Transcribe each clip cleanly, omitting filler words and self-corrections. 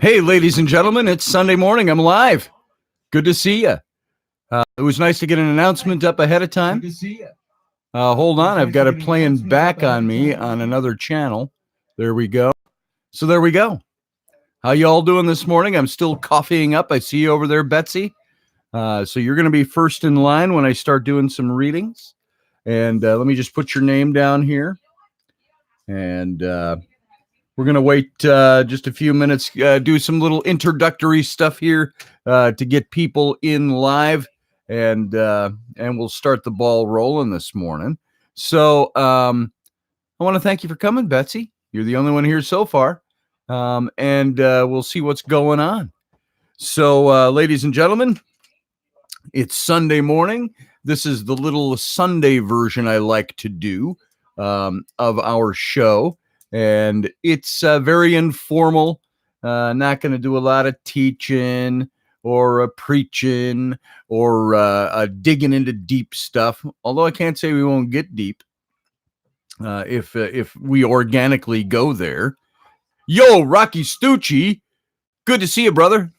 Hey, ladies and gentlemen, it's Sunday morning. I'm live. Good to see you. It was nice to get an announcement up ahead of time. Good to see you. Hold on, I've got it playing back on me on another channel. There we go. So there we go. How you all doing this morning? I'm still coffeeing up. I see you over there, Betsy. So you're going to be first in line when I start doing some readings. And let me just put your name down here. And we're going to wait just a few minutes, do some little introductory stuff here to get people in live, and we'll start the ball rolling this morning. So I want to thank you for coming, Betsy. You're the only one here so far, and we'll see what's going on. So, ladies and gentlemen, it's Sunday morning. This is the little Sunday version I like to do of our show. And it's very informal, not going to do a lot of teaching or preaching or digging into deep stuff. Although I can't say we won't get deep if we organically go there. Yo, Rocky Stucci, good to see you, brother.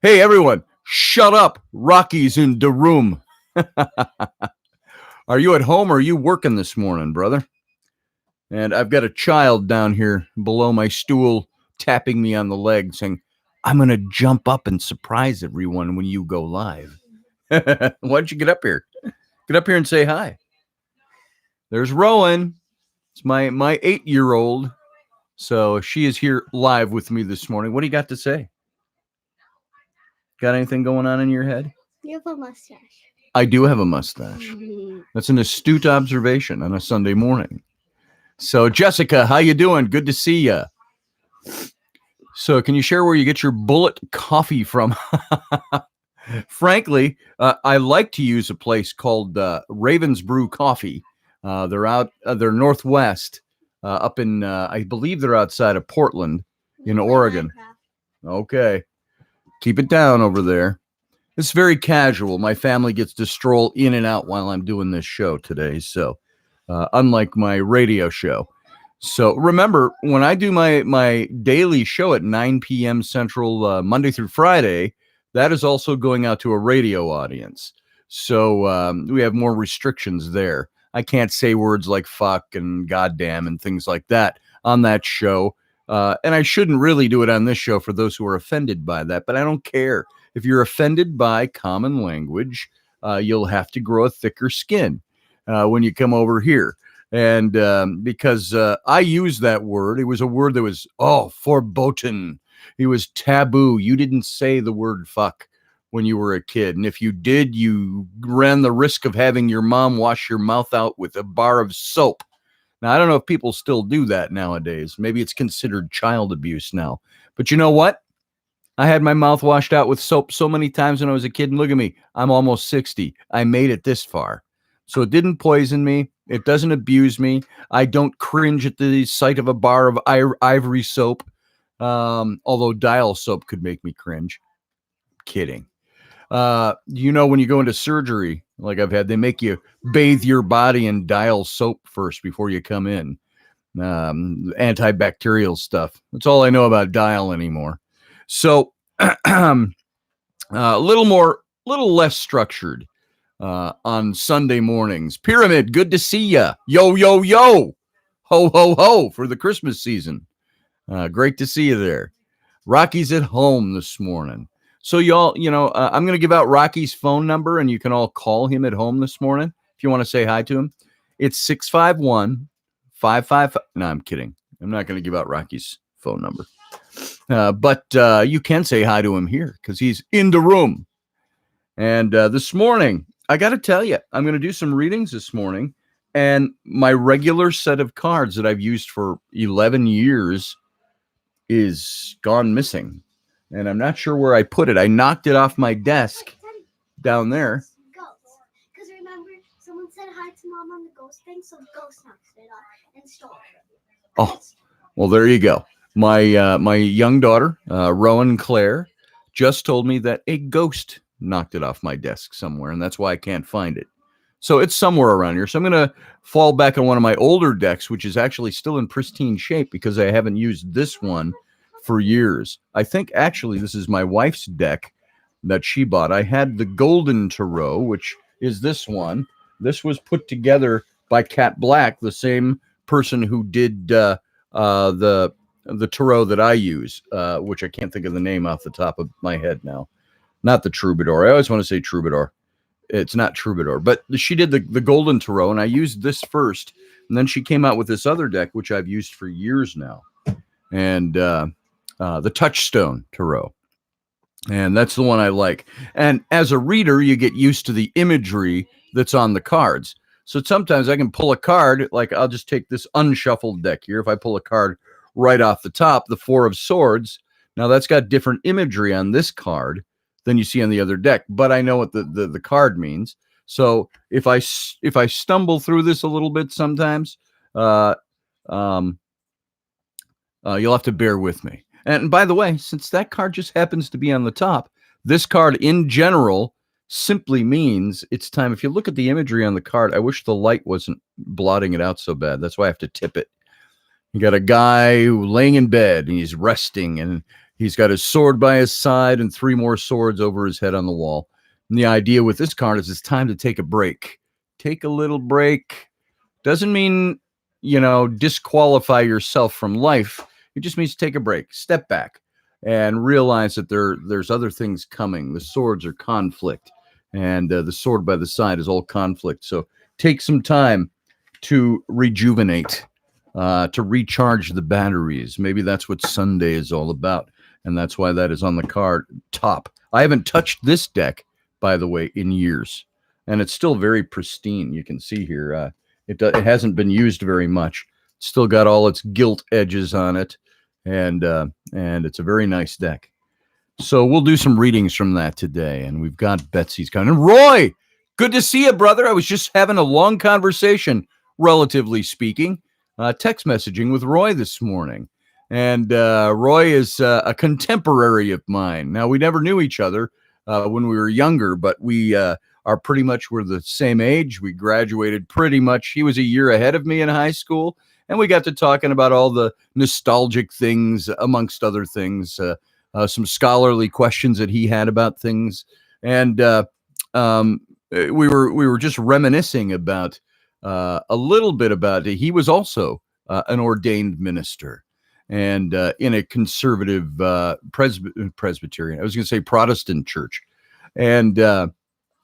Hey, everyone, shut up. Rocky's in the room. Are you at home or are you working this morning, brother? And I've got a child down here below my stool tapping me on the leg saying, I'm going to jump up and surprise everyone when you go live. Why don't you get up here? Get up here and say hi. There's Rowan. It's my 8-year-old. So she is here live with me this morning. What do you got to say? Got anything going on in your head? You have a mustache. I do have a mustache. That's an astute observation on a Sunday morning. So, Jessica, how you doing? Good to see you. So, can you share where you get your bullet coffee from? Frankly, I like to use a place called Ravens Brew Coffee. They're northwest, up in, I believe they're outside of Portland in Oregon. Okay. Keep it down over there. It's very casual. My family gets to stroll in and out while I'm doing this show today. So, unlike my radio show. So remember, when I do my daily show at 9 p.m. Central, Monday through Friday, that is also going out to a radio audience. So we have more restrictions there. I can't say words like fuck and goddamn and things like that on that show. And I shouldn't really do it on this show for those who are offended by that, but I don't care. If you're offended by common language, you'll have to grow a thicker skin. When you come over here. And because I use that word, it was a word that was, verboten. It was taboo. You didn't say the word fuck when you were a kid. And if you did, you ran the risk of having your mom wash your mouth out with a bar of soap. Now, I don't know if people still do that nowadays. Maybe it's considered child abuse now. But you know what? I had my mouth washed out with soap so many times when I was a kid. And look at me. I'm almost 60. I made it this far. So it didn't poison me. It doesn't abuse me. I don't cringe at the sight of a bar of ivory soap. Although dial soap could make me cringe. Kidding. When you go into surgery, like I've had, they make you bathe your body in dial soap first before you come in. Antibacterial stuff. That's all I know about dial anymore. So a little less structured. On Sunday mornings. Pyramid, good to see ya. Yo, yo, yo. Ho, ho, ho for the Christmas season. Great to see you there. Rocky's at home this morning. So y'all, I'm going to give out Rocky's phone number and you can all call him at home this morning if you want to say hi to him. It's 651-555. No, I'm kidding. I'm not going to give out Rocky's phone number. But you can say hi to him here because he's in the room. And this morning, I got to tell you, I'm going to do some readings this morning, and my regular set of cards that I've used for 11 years is gone missing, and I'm not sure where I put it. I knocked it off my desk down there. Because remember, someone said hi to Mom on the ghost thing, so the ghost knocked it off and stole it. Oh, well, there you go. My young daughter, Rowan Claire, just told me that a ghost knocked it off my desk somewhere, and that's why I can't find it. So it's somewhere around here. So I'm going to fall back on one of my older decks, which is actually still in pristine shape because I haven't used this one for years. I think actually this is my wife's deck that she bought. I had the Golden Tarot, which is this one. This was put together by Cat Black, the same person who did the tarot that I use, which I can't think of the name off the top of my head now. Not the Troubadour. I always want to say Troubadour. It's not Troubadour, but she did the Golden Tarot, and I used this first, and then she came out with this other deck, which I've used for years now, and the Touchstone Tarot, and that's the one I like. And as a reader, you get used to the imagery that's on the cards. So sometimes I can pull a card, like I'll just take this unshuffled deck here. If I pull a card right off the top, the Four of Swords, now that's got different imagery on this card than you see on the other deck, but I know what the card means. So if I stumble through this a little bit sometimes, you'll have to bear with me. And by the way, since that card just happens to be on the top, this card in general simply means it's time. If you look at the imagery on the card, I wish the light wasn't blotting it out so bad. That's why I have to tip it. You got a guy laying in bed and he's resting, and he's got his sword by his side and 3 more swords over his head on the wall. And the idea with this card is it's time to take a break. Take a little break. Doesn't mean, disqualify yourself from life. It just means take a break, step back, and realize that there's other things coming. The swords are conflict, and the sword by the side is all conflict. So take some time to rejuvenate, to recharge the batteries. Maybe that's what Sunday is all about. And that's why that is on the card top. I haven't touched this deck, by the way, in years. And it's still very pristine. You can see here, it hasn't been used very much. It's still got all its gilt edges on it. And it's a very nice deck. So we'll do some readings from that today. And we've got Betsy's coming. And Roy, good to see you, brother. I was just having a long conversation, relatively speaking, text messaging with Roy this morning. And Roy is a contemporary of mine. Now, we never knew each other when we were younger, but we are pretty much, we're the same age. We graduated pretty much. He was a year ahead of me in high school, and we got to talking about all the nostalgic things, amongst other things, some scholarly questions that he had about things. And we were just reminiscing about a little bit about it. He was also an ordained minister, and in a conservative Presbyterian, I was going to say Protestant church, and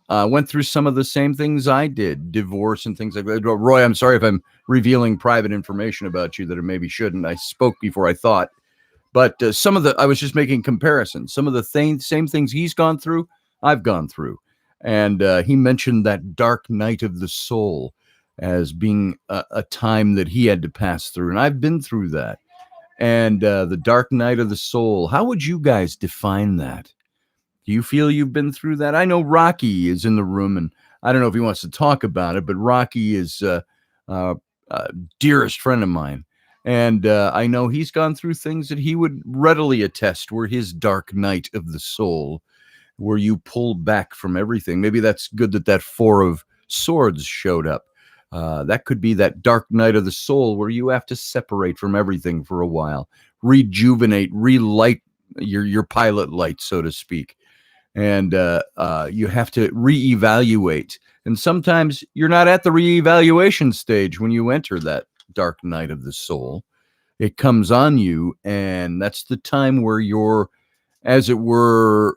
went through some of the same things I did, divorce and things like that. Roy, I'm sorry if I'm revealing private information about you that I maybe shouldn't. I spoke before I thought, but I was just making comparisons. Some of the same things he's gone through, I've gone through. And he mentioned that dark night of the soul as being a time that he had to pass through. And I've been through that. And the dark night of the soul, how would you guys define that? Do you feel you've been through that? I know Rocky is in the room, and I don't know if he wants to talk about it, but Rocky is a dearest friend of mine. And I know he's gone through things that he would readily attest were his dark night of the soul, where you pull back from everything. Maybe that's good that 4 of Swords showed up. That could be that dark night of the soul where you have to separate from everything for a while, rejuvenate, relight your pilot light, so to speak. And you have to reevaluate. And sometimes you're not at the reevaluation stage when you enter that dark night of the soul. It comes on you, and that's the time where you're, as it were,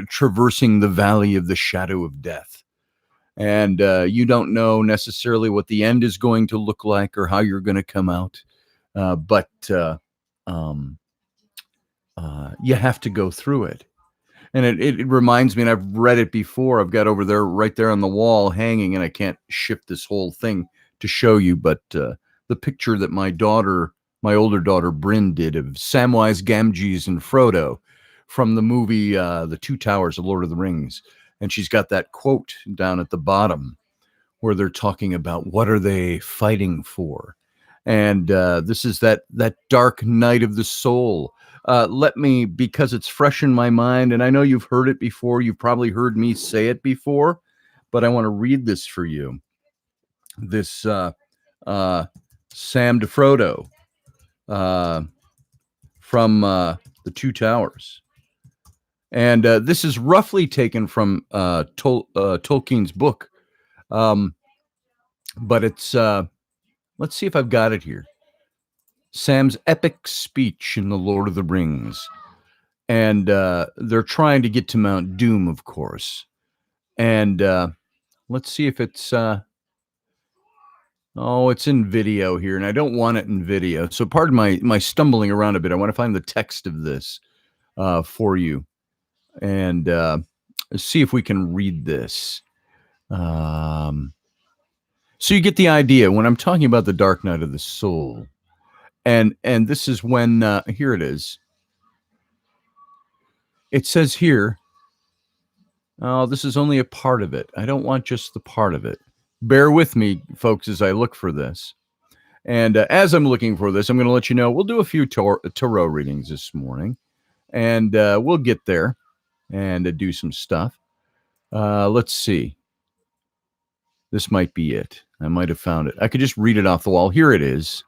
traversing the valley of the shadow of death. And you don't know necessarily what the end is going to look like or how you're going to come out. But you have to go through it. And it reminds me, and I've read it before. I've got over there, right there on the wall hanging, and I can't shift this whole thing to show you, but the picture that my older daughter, Bryn, did of Samwise Gamgees and Frodo from the movie The Two Towers of Lord of the Rings. And she's got that quote down at the bottom where they're talking about what are they fighting for. And this is that dark night of the soul. Let me, because it's fresh in my mind, and I know you've heard it before. You've probably heard me say it before, but I want to read this for you. This Sam de Frodo from the Two Towers. And this is roughly taken from Tolkien's book. But it's, let's see if I've got it here. Sam's epic speech in The Lord of the Rings. And they're trying to get to Mount Doom, of course. And let's see if it's... it's in video here, and I don't want it in video. So pardon my stumbling around a bit. I want to find the text of this for you. And see if we can read this. So you get the idea when I'm talking about the Dark Night of the Soul. And this is when, here it is. It says here, this is only a part of it. I don't want just the part of it. Bear with me, folks, as I look for this. And as I'm looking for this, I'm going to let you know, we'll do a few tarot readings this morning. And we'll get there and do some stuff. Let's see. This might be it. I might have found it. I could just read it off the wall. Here it is.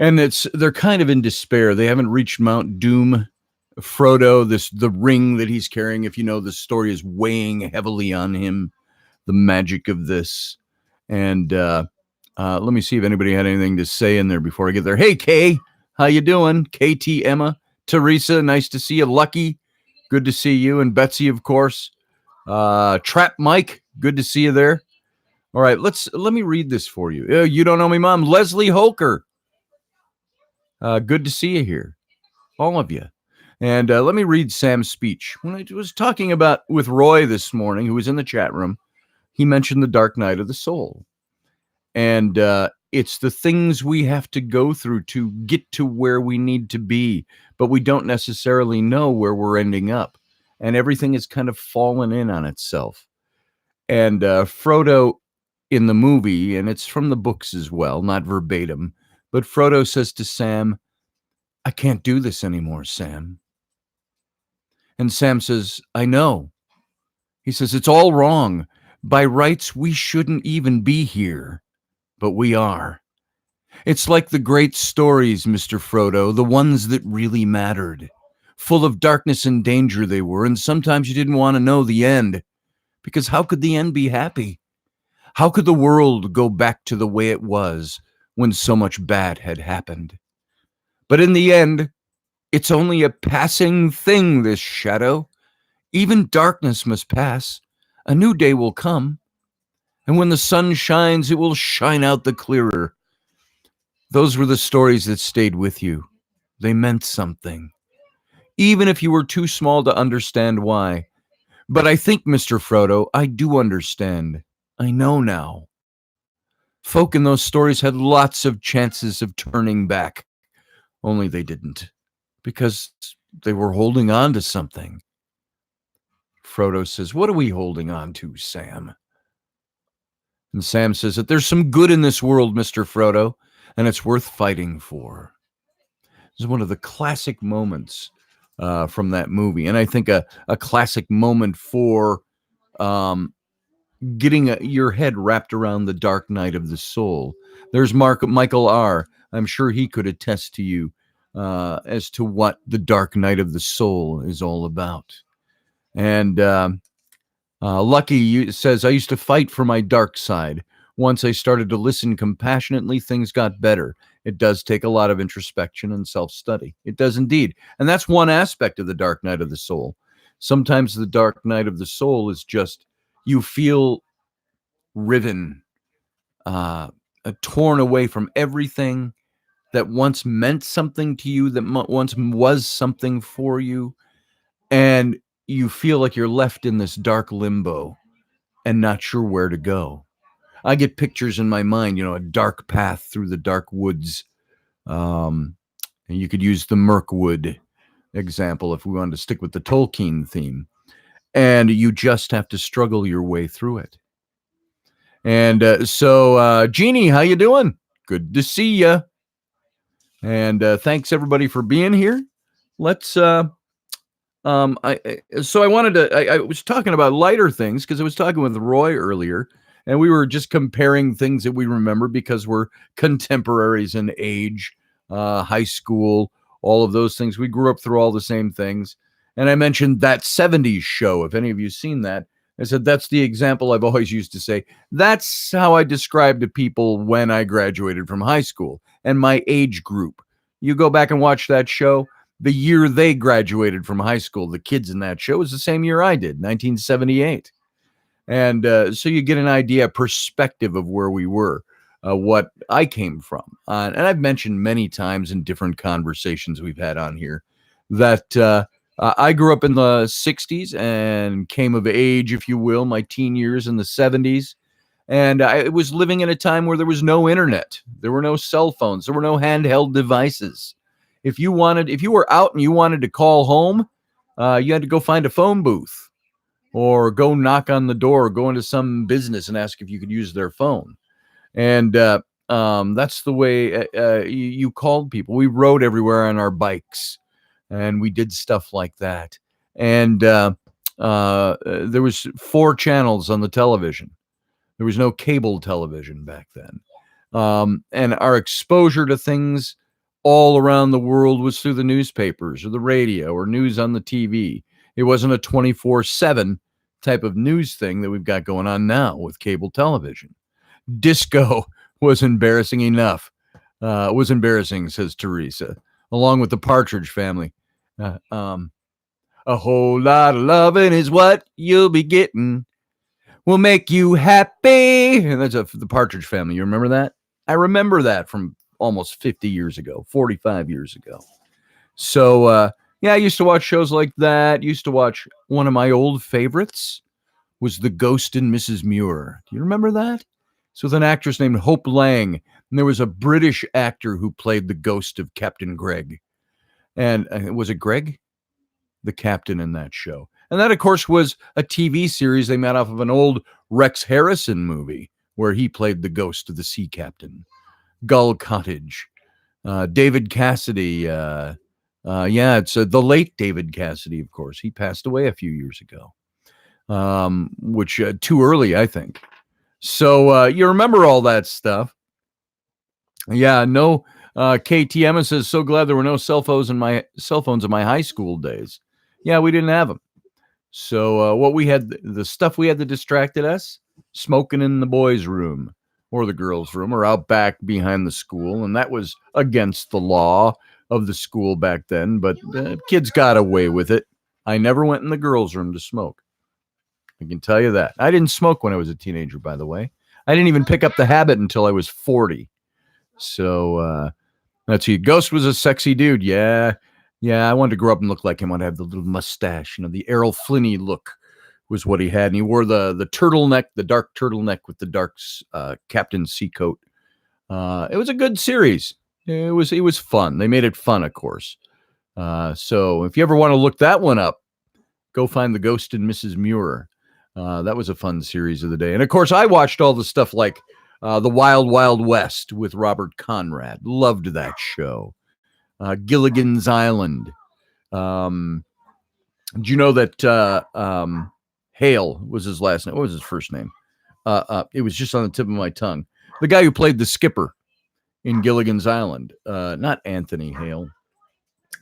And they're kind of in despair. They haven't reached Mount Doom. Frodo, the ring that he's carrying, if you know the story, is weighing heavily on him. The magic of this. And let me see if anybody had anything to say in there before I get there. Hey, Kay, how you doing? KT, Emma, Teresa, nice to see you. Lucky, good to see you. And Betsy, of course. Trap Mike, good to see you there. All right, let me read this for you. You don't know me, Mom. Leslie Holker, good to see you here, all of you. And let me read Sam's speech. When I was talking with Roy this morning, who was in the chat room, he mentioned the Dark Night of the Soul. And it's the things we have to go through to get to where we need to be, but we don't necessarily know where we're ending up. And everything has kind of fallen in on itself. And Frodo in the movie, and it's from the books as well, not verbatim, but Frodo says to Sam, I can't do this anymore, Sam. And Sam says, I know. He says, it's all wrong. By rights, we shouldn't even be here, but we are. It's like the great stories, Mr. Frodo, the ones that really mattered. Full of darkness and danger they were, and sometimes you didn't want to know the end, because how could the end be happy? How could the world go back to the way it was when so much bad had happened? But in the end, it's only a passing thing, this shadow. Even darkness must pass. A new day will come. And when the sun shines, it will shine out the clearer. Those were the stories that stayed with you. They meant something. Even if you were too small to understand why. But I think, Mr. Frodo, I do understand. I know now. Folk in those stories had lots of chances of turning back. Only they didn't. Because they were holding on to something. Frodo says, what are we holding on to, Sam? And Sam says that there's some good in this world, Mr. Frodo, and it's worth fighting for. This is one of the classic moments from that movie. And I think a classic moment for getting your head wrapped around the Dark Night of the Soul. There's Michael R. I'm sure he could attest to you as to what the Dark Night of the Soul is all about. And Lucky says, I used to fight for my dark side. Once I started to listen compassionately, things got better. It does take a lot of introspection and self-study. It does indeed. And that's one aspect of the Dark Night of the Soul. Sometimes the Dark Night of the Soul is just, you feel riven, torn away from everything that once meant something to you, that once was something for you. And you feel like you're left in this dark limbo and not sure where to go. I get pictures in my mind, a dark path through the dark woods. And you could use the Mirkwood example if we wanted to stick with the Tolkien theme. And you just have to struggle your way through it. And so, Jeannie, how you doing? Good to see you. And thanks everybody for being here. Let's I was talking about lighter things because I was talking with Roy earlier, and we were just comparing things that we remember because we're contemporaries in age, high school, all of those things. We grew up through all the same things. And I mentioned That 70s Show. If any of you seen that, I said that's the example I've always used to say. That's how I describe to people when I graduated from high school and my age group. You go back and watch that show. The year they graduated from high school, the kids in that show was the same year I did, 1978. And so you get an idea, perspective of where we were, what I came from. And I've mentioned many times in different conversations we've had on here that I grew up in the 60s and came of age, if you will, my teen years in the 70s. And I was living in a time where there was no internet. There were no cell phones. There were no handheld devices. If you were out and you wanted to call home, you had to go find a phone booth or go knock on the door, or go into some business and ask if you could use their phone. And that's the way you called people. We rode everywhere on our bikes, and we did stuff like that. And there was 4 channels on the television. There was no cable television back then. And our exposure to things all around the world was through the newspapers or the radio or news on the TV. It wasn't a 24/7 type of news thing that we've got going on now with cable television. Disco was embarrassing enough. It was embarrassing, says Teresa, along with the Partridge Family. A whole lot of loving is what you'll be getting. Will make you happy. And that's the Partridge Family. You remember that? I remember that from almost 50 years ago, 45 years ago. So, yeah, I used to watch shows like that. Used to watch one of my old favorites was The Ghost and Mrs. Muir. Do you remember that? It's with an actress named Hope Lang. And there was a British actor who played the ghost of Captain Greg. And was it Greg? The captain in that show. And that, of course, was a TV series they made off of an old Rex Harrison movie where he played the ghost of the sea captain. Gull Cottage. David Cassidy. It's the late David Cassidy, of course. He passed away a few years ago, which too early, I think. So you remember all that stuff. Yeah, no. KTM says, so glad there were no cell phones in my high school days. Yeah, we didn't have them. So what we had, the stuff we had that distracted us, smoking in the boys' room or the girls' room or out back behind the school. And that was against the law of the school back then, but kids got away with it. I never went in the girls' room to smoke. I can tell you that. I didn't smoke when I was a teenager, by the way. I didn't even pick up the habit until I was 40. So let's see. Ghost was a sexy dude. Yeah. I wanted to grow up and look like him. I'd have the little mustache, the Errol Flynn look was what he had. And he wore the turtleneck, the dark turtleneck with the dark captain sea coat. It was a good series. It was fun. They made it fun, of course. So if you ever want to look that one up, go find The Ghost and Mrs. Muir. That was a fun series of the day. And of course, I watched all the stuff like The Wild Wild West with Robert Conrad. Loved that show. Gilligan's Island. Do you know that Hale was his last name? What was his first name? It was just on the tip of my tongue. The guy who played the skipper in Gilligan's Island. Not Anthony Hale.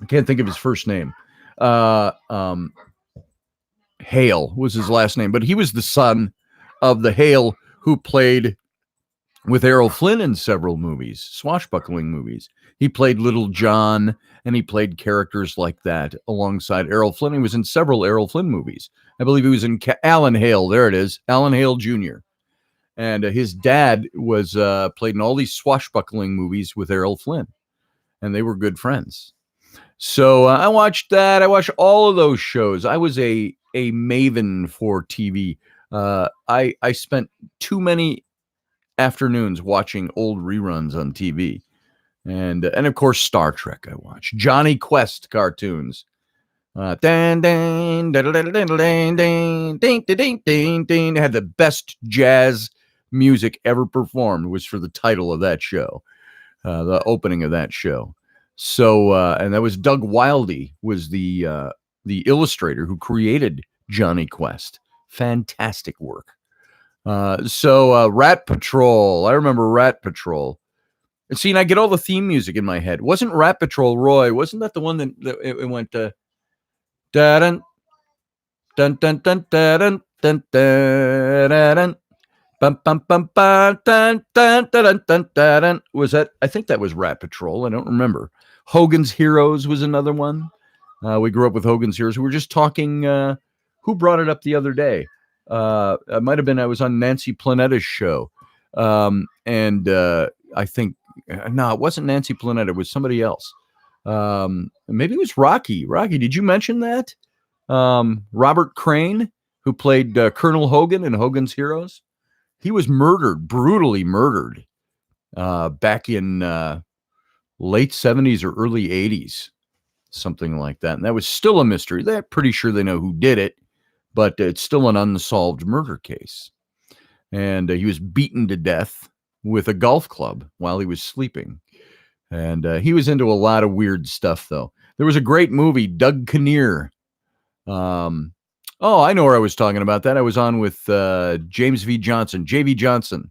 I can't think of his first name. Hale was his last name, but he was the son of the Hale who played with Errol Flynn in several movies, swashbuckling movies. He played Little John, and he played characters like that alongside Errol Flynn. He was in several Errol Flynn movies. I believe he was in Alan Hale. There it is, Alan Hale Jr. And his dad was played in all these swashbuckling movies with Errol Flynn, and they were good friends. So I watched that. I watched all of those shows. I was a maven for TV. I spent too many afternoons watching old reruns on TV. And of course, Star Trek I watched. Johnny Quest cartoons. They had the best jazz music ever performed was for the title of that show, the opening of that show. So, and that was Doug Wildey was the illustrator who created Johnny Quest. Fantastic work. So Rat Patrol. I remember Rat Patrol. And see, and I get all the theme music in my head. Wasn't Rat Patrol, Roy? Wasn't that the one that it went dun dun dun dun dun dun dun dun bum bum bum bum dun dun dun dun dun. Was that? I think that was Rat Patrol. I don't remember. Hogan's Heroes was another one. We grew up with Hogan's Heroes. We were just talking. Who brought it up the other day? It might have been I was on Nancy Planetta's show, and I think no, it wasn't Nancy Planetta. It was somebody else. Maybe it was Rocky. Rocky, did you mention that? Robert Crane, who played Colonel Hogan in Hogan's Heroes, he was murdered, brutally murdered, back in late 70s or early 80s, something like that. And that was still a mystery. They're pretty sure they know who did it, but it's still an unsolved murder case. And he was beaten to death with a golf club while he was sleeping. And he was into a lot of weird stuff, though. There was a great movie, Doug Kinnear. Oh, I know where I was talking about that. I was on with James V. Johnson, J.V. Johnson,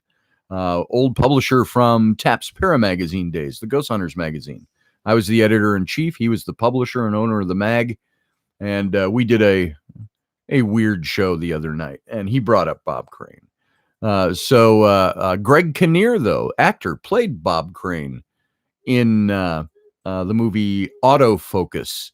old publisher from Taps Para magazine days, the Ghost Hunters magazine. I was the editor-in-chief. He was the publisher and owner of the mag. And we did a weird show the other night, and he brought up Bob Crane. So Greg Kinnear, though, actor, played Bob Crane in the movie Autofocus.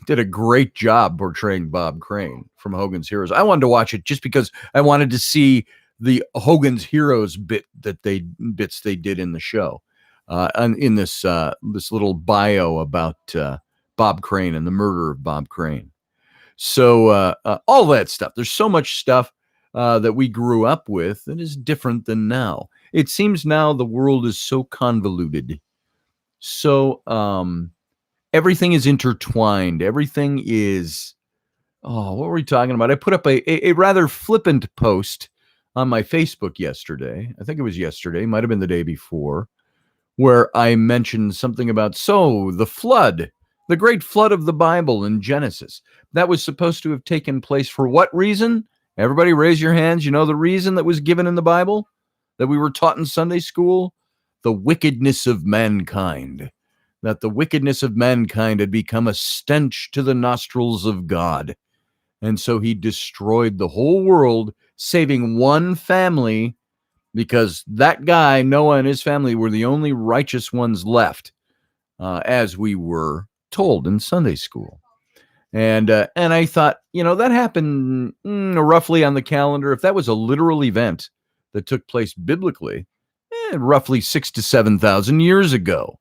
Did a great job portraying Bob Crane from Hogan's Heroes. I wanted to watch it just because I wanted to see the Hogan's Heroes bits they did in the show, and in this little bio about Bob Crane and the murder of Bob Crane. So all that stuff. There's so much stuff that we grew up with that is different than now. It seems now the world is so convoluted. So everything is intertwined. Everything is, what were we talking about? I put up a rather flippant post on my Facebook yesterday. I think it was yesterday, might have been the day before, where I mentioned something about, the flood, the great flood of the Bible in Genesis. That was supposed to have taken place for what reason? Everybody raise your hands. You know the reason that was given in the Bible that we were taught in Sunday school? The wickedness of mankind. That the wickedness of mankind had become a stench to the nostrils of God. And so he destroyed the whole world, saving one family, because that guy, Noah, and his family were the only righteous ones left, as we were told in Sunday school. And I thought, that happened roughly on the calendar. If that was a literal event that took place biblically, roughly 6,000 to 7,000 years ago.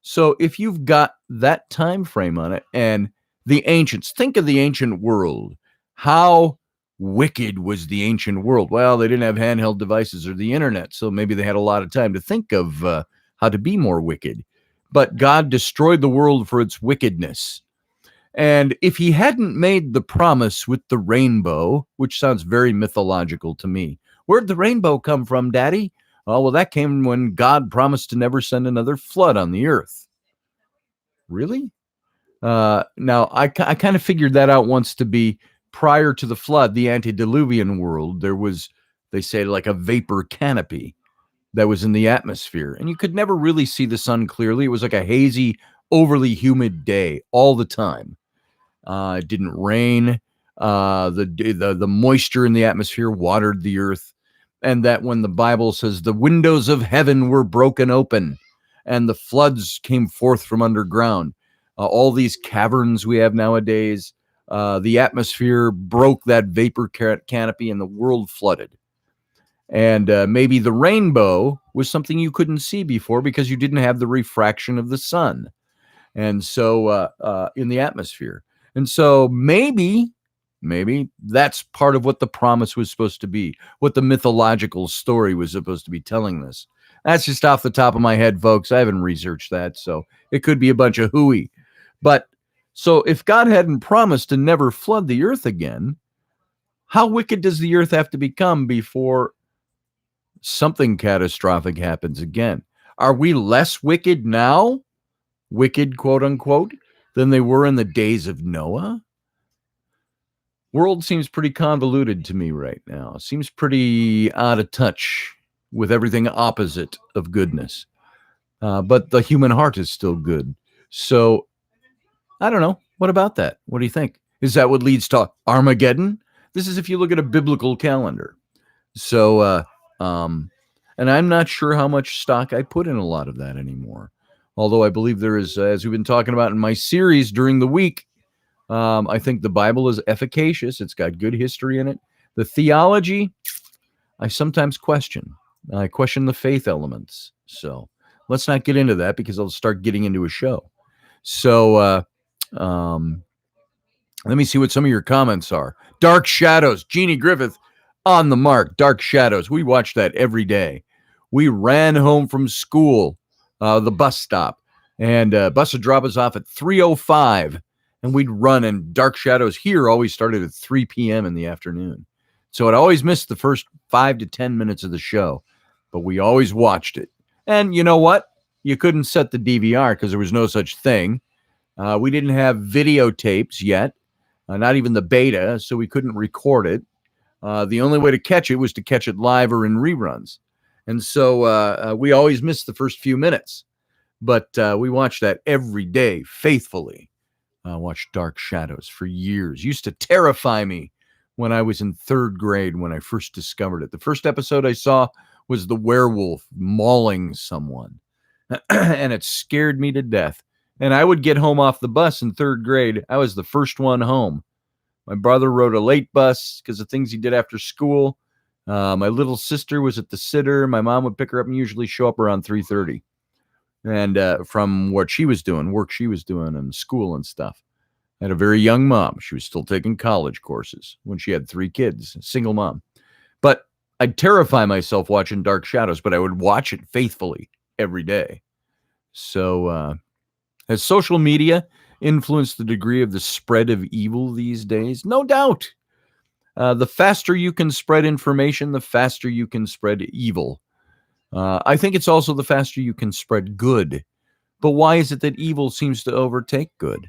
So if you've got that time frame on it, and the ancients, think of the ancient world. How wicked was the ancient world? Well, they didn't have handheld devices or the internet, so maybe they had a lot of time to think of how to be more wicked. But God destroyed the world for its wickedness. And if he hadn't made the promise with the rainbow, which sounds very mythological to me, where'd the rainbow come from, Daddy? Oh, well, that came when God promised to never send another flood on the earth. Really? Now, I kind of figured that out once to be prior to the flood, the antediluvian world. There was, they say, like a vapor canopy that was in the atmosphere. And you could never really see the sun clearly. It was like a hazy, overly humid day all the time. It didn't rain. The moisture in the atmosphere watered the earth. And that when the Bible says the windows of heaven were broken open and the floods came forth from underground, all these caverns we have nowadays, the atmosphere broke that vapor canopy and the world flooded. And maybe the rainbow was something you couldn't see before because you didn't have the refraction of the sun. And so in the atmosphere. And so maybe that's part of what the promise was supposed to be, what the mythological story was supposed to be telling us. That's just off the top of my head, folks. I haven't researched that, so it could be a bunch of hooey. But so if God hadn't promised to never flood the earth again, how wicked does the earth have to become before something catastrophic happens again? Are we less wicked now, wicked, quote unquote, than they were in the days of Noah? World seems pretty convoluted to me right now. It seems pretty out of touch with everything opposite of goodness. but the human heart is still good. So I don't know. What about that? What do you think? Is that what leads to Armageddon? This is if you look at a biblical calendar. So, and I'm not sure how much stock I put in a lot of that anymore. Although I believe there is, as we've been talking about in my series during the week, I think the Bible is efficacious. It's got good history in it. The theology, I sometimes question. I question the faith elements. So let's not get into that because I'll start getting into a show. So let me see what some of your comments are. Dark Shadows, Jeannie Griffith on the mark. Dark Shadows. We watch that every day. We ran home from school, the bus stop, and bus would drop us off at 3:05, and we'd run. And Dark Shadows here always started at 3 p.m. in the afternoon. So I'd always missed the first 5 to 10 minutes of the show, but we always watched it. And you know what? You couldn't set the DVR because there was no such thing. We didn't have videotapes yet, not even the beta, so we couldn't record it. The only way to catch it was to catch it live or in reruns. And so we always missed the first few minutes. But we watched that every day, faithfully. Watched Dark Shadows for years. Used to terrify me when I was in third grade when I first discovered it. The first episode I saw was the werewolf mauling someone. And it scared me to death. And I would get home off the bus in third grade. I was the first one home. My brother rode a late bus because of things he did after school. My little sister was at the sitter. My mom would pick her up and usually show up around 3:30. And from what she was doing, work she was doing and school and stuff. I had a very young mom. She was still taking college courses when she had 3 kids, single mom. But I'd terrify myself watching Dark Shadows, but I would watch it faithfully every day. So has social media influenced the degree of the spread of evil these days? No doubt. The faster you can spread information, the faster you can spread evil. I think it's also the faster you can spread good. But why is it that evil seems to overtake good?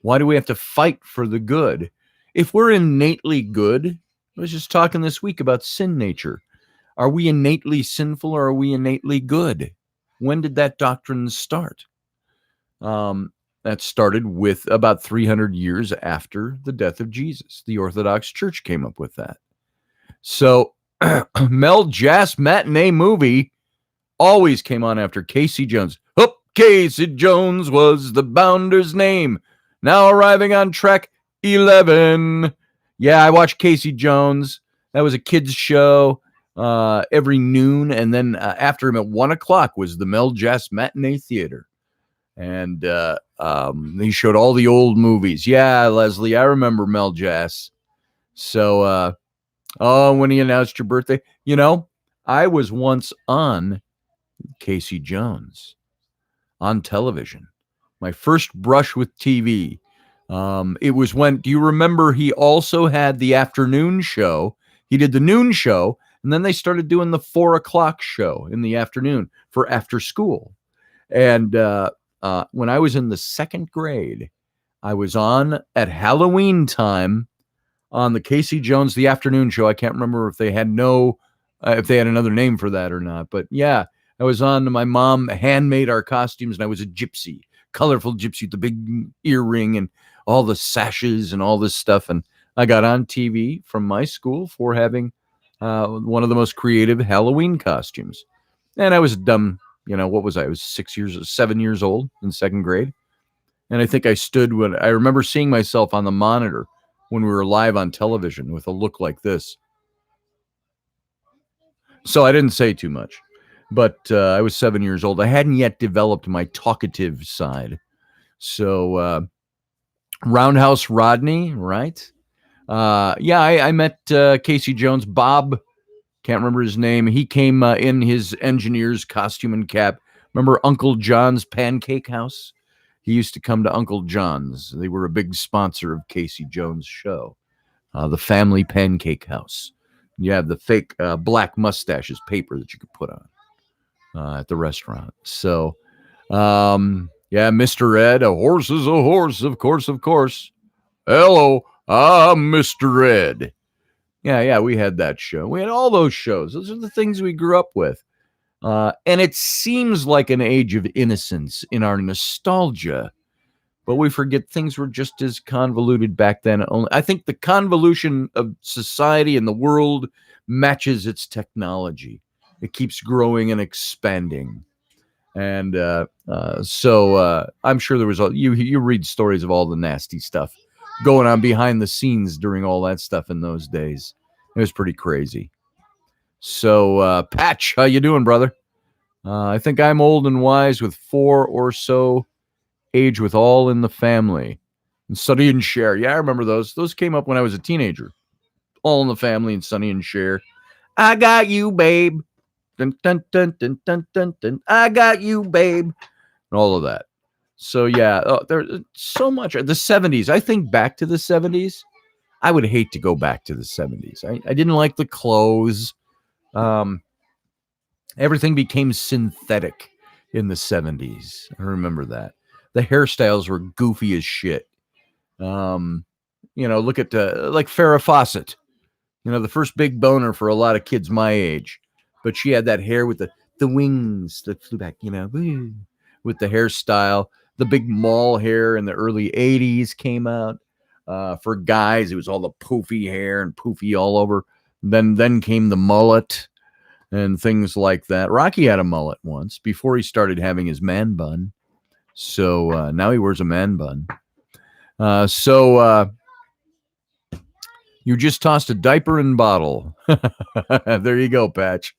Why do we have to fight for the good? If we're innately good, I was just talking this week about sin nature. Are we innately sinful or are we innately good? When did that doctrine start? That started with about 300 years after the death of Jesus. The Orthodox Church came up with that. So Mel Jass matinee movie always came on after Casey Jones. Oh, Casey Jones was the bounder's name. Now arriving on track 11. Yeah, I watched Casey Jones. That was a kid's show every noon. And then after him at 1 o'clock was the Mel Jass Matinee Theater. And he showed all the old movies. Yeah, Leslie, I remember Mel Jass. So, when he announced your birthday, you know, I was once on Casey Jones on television. My first brush with TV. It was when, do you remember he also had the afternoon show? He did the noon show, and then they started doing the 4 o'clock show in the afternoon for after school. And when I was in the second grade, I was on at Halloween time on the Casey Jones, the afternoon show. I can't remember if they had another name for that or not. But yeah, I was on. My mom handmade our costumes, and I was a gypsy, colorful gypsy with the big earring and all the sashes and all this stuff. And I got on TV from my school for having one of the most creative Halloween costumes. And I was dumb. You know, what was I? I was 7 years old in second grade. And I think I stood when I remember seeing myself on the monitor when we were live on television with a look like this. So I didn't say too much, but I was 7 years old. I hadn't yet developed my talkative side. So Roundhouse Rodney, right? I met Casey Jones. Bob, can't remember his name. He came in his engineer's costume and cap. Remember Uncle John's Pancake House? He used to come to Uncle John's. They were a big sponsor of Casey Jones' show, the Family Pancake House. You have the fake black mustaches paper that you could put on at the restaurant. So, Mr. Ed, a horse is a horse, of course, of course. Hello, I'm Mr. Ed. Yeah, we had that show. We had all those shows. Those are the things we grew up with. And it seems like an age of innocence in our nostalgia, but we forget things were just as convoluted back then. I think the convolution of society and the world matches its technology. It keeps growing and expanding. And so I'm sure there was you read stories of all the nasty stuff going on behind the scenes during all that stuff in those days. It was pretty crazy. So Patch, how you doing, brother? I think I'm old and wise with 4 or so, age with all in the family. And Sonny and Cher. Yeah, I remember those. Those came up when I was a teenager. All in the Family and Sonny and Cher. I got you, babe. Dun, dun, dun, dun, dun, dun, dun. I got you, babe. And all of that. So yeah, there's so much. The 70s. I think back to the 70s. I would hate to go back to the 70s. I didn't like the clothes. Everything became synthetic in the 70s. I remember that. The hairstyles were goofy as shit. Look at like Farrah Fawcett. The first big boner for a lot of kids my age. But she had that hair with the wings that flew back, with the hairstyle. The big mall hair in the early 80s came out. For guys, it was all the poofy hair and poofy all over. Then came the mullet and things like that. Rocky had a mullet once before he started having his man bun. So now he wears a man bun. So you just tossed a diaper and bottle. There you go, Patch.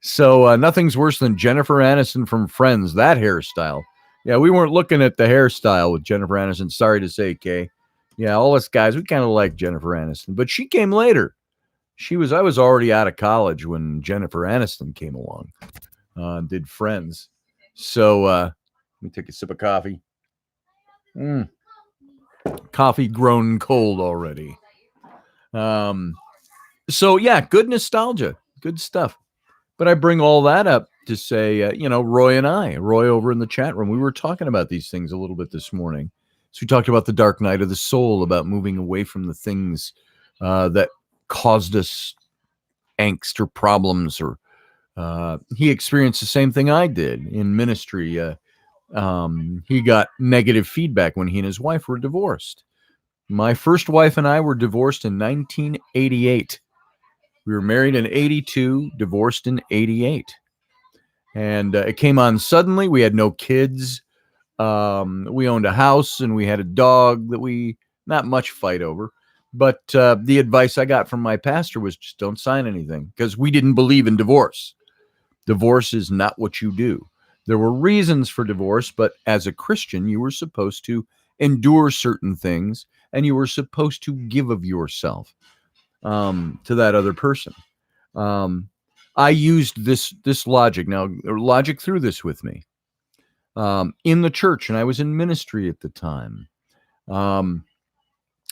So nothing's worse than Jennifer Aniston from Friends, that hairstyle. Yeah, we weren't looking at the hairstyle with Jennifer Aniston. Sorry to say, Kay. Yeah, all us guys, we kind of like Jennifer Aniston. But she came later. I was already out of college when Jennifer Aniston came along, did Friends. So let me take a sip of coffee. Coffee grown cold already. So yeah, good nostalgia, good stuff. But I bring all that up to say, Roy over in the chat room, we were talking about these things a little bit this morning. So we talked about the dark night of the soul, about moving away from the things that caused us angst or problems, or he experienced the same thing I did in ministry. He got negative feedback when he and his wife were divorced. My first wife and I were divorced in 1988. We were married in 82, divorced in 88. And it came on suddenly. We had no kids. We owned a house and we had a dog that we not much fight over. But the advice I got from my pastor was just don't sign anything, because we didn't believe in divorce. Divorce is not what you do. There were reasons for divorce, but as a Christian, you were supposed to endure certain things, and you were supposed to give of yourself to that other person. I used this logic. Now, logic through this with me in the church, and I was in ministry at the time.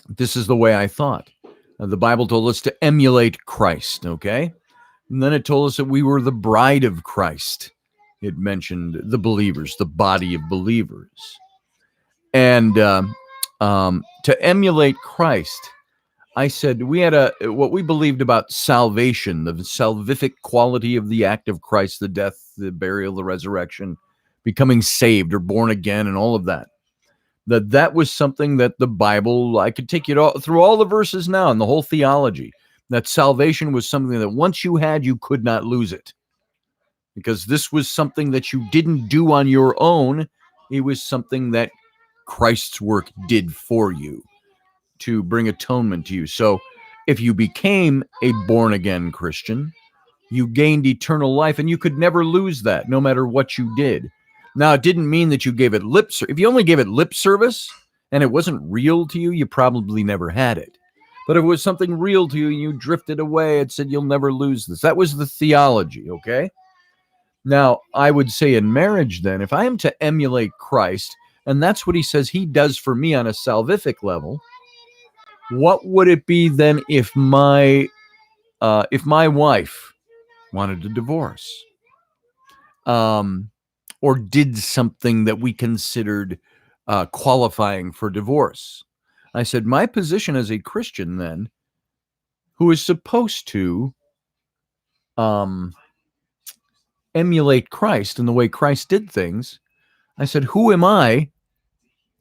This is the way I thought. The Bible told us to emulate Christ, okay? And then it told us that we were the bride of Christ. It mentioned the believers, the body of believers. And to emulate Christ, I said we had what we believed about salvation, the salvific quality of the act of Christ, the death, the burial, the resurrection, becoming saved or born again, and all of that. That was something that the Bible, I could take you through all the verses now and the whole theology, that salvation was something that once you had, you could not lose it. Because this was something that you didn't do on your own. It was something that Christ's work did for you to bring atonement to you. So if you became a born-again Christian, you gained eternal life, and you could never lose that, no matter what you did. Now, it didn't mean that you gave it lip service. If you only gave it lip service and it wasn't real to you, you probably never had it. But if it was something real to you and you drifted away and said, you'll never lose this. That was the theology, okay? Now, I would say in marriage then, if I am to emulate Christ, and that's what he says he does for me on a salvific level, what would it be then if my wife wanted a divorce? Or did something that we considered qualifying for divorce? I said, my position as a Christian then, who is supposed to emulate Christ and the way Christ did things, I said, who am I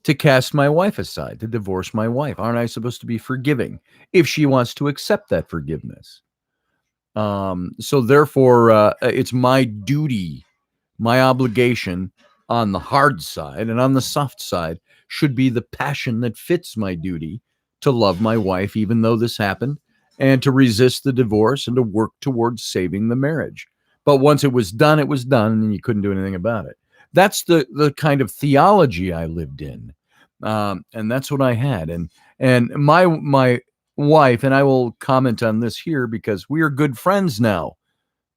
to cast my wife aside, to divorce my wife? Aren't I supposed to be forgiving if she wants to accept that forgiveness? So therefore, it's my duty, my obligation on the hard side, and on the soft side should be the passion that fits my duty to love my wife, even though this happened, and to resist the divorce and to work towards saving the marriage. But once it was done, and you couldn't do anything about it. That's the kind of theology I lived in, and that's what I had. And my wife, and I will comment on this here because we are good friends now.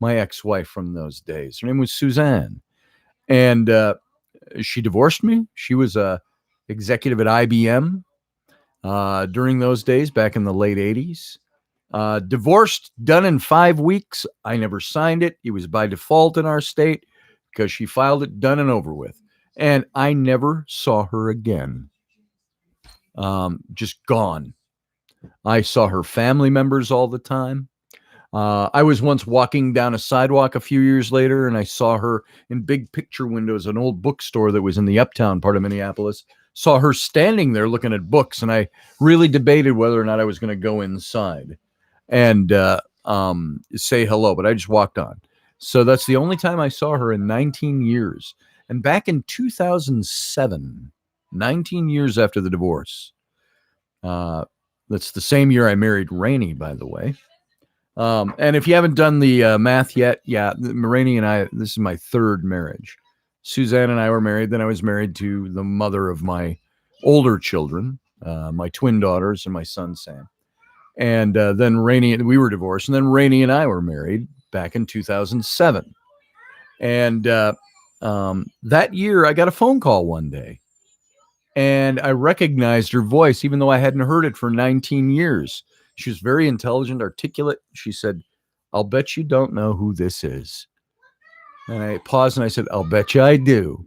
My ex-wife from those days, her name was Suzanne, and she divorced me. She was a executive at IBM during those days, back in the late 80s. Divorced, done in 5 weeks. I never signed it. It was by default in our state because she filed it, done and over with. And I never saw her again. Just gone. I saw her family members all the time. I was once walking down a sidewalk a few years later, and I saw her in big picture windows, an old bookstore that was in the uptown part of Minneapolis. Saw her standing there looking at books, and I really debated whether or not I was going to go inside and say hello, but I just walked on. So that's the only time I saw her in 19 years. And back in 2007, 19 years after the divorce, that's the same year I married Rainey, by the way. And if you haven't done the math yet, Rainey and I, this is my third marriage. Suzanne and I were married. Then I was married to the mother of my older children, my twin daughters and my son, Sam. And then Rainey, we were divorced. And then Rainey and I were married back in 2007. And that year, I got a phone call one day. And I recognized her voice, even though I hadn't heard it for 19 years. She was very intelligent, articulate. She said, "I'll bet you don't know who this is." And I paused and I said, "I'll bet you I do."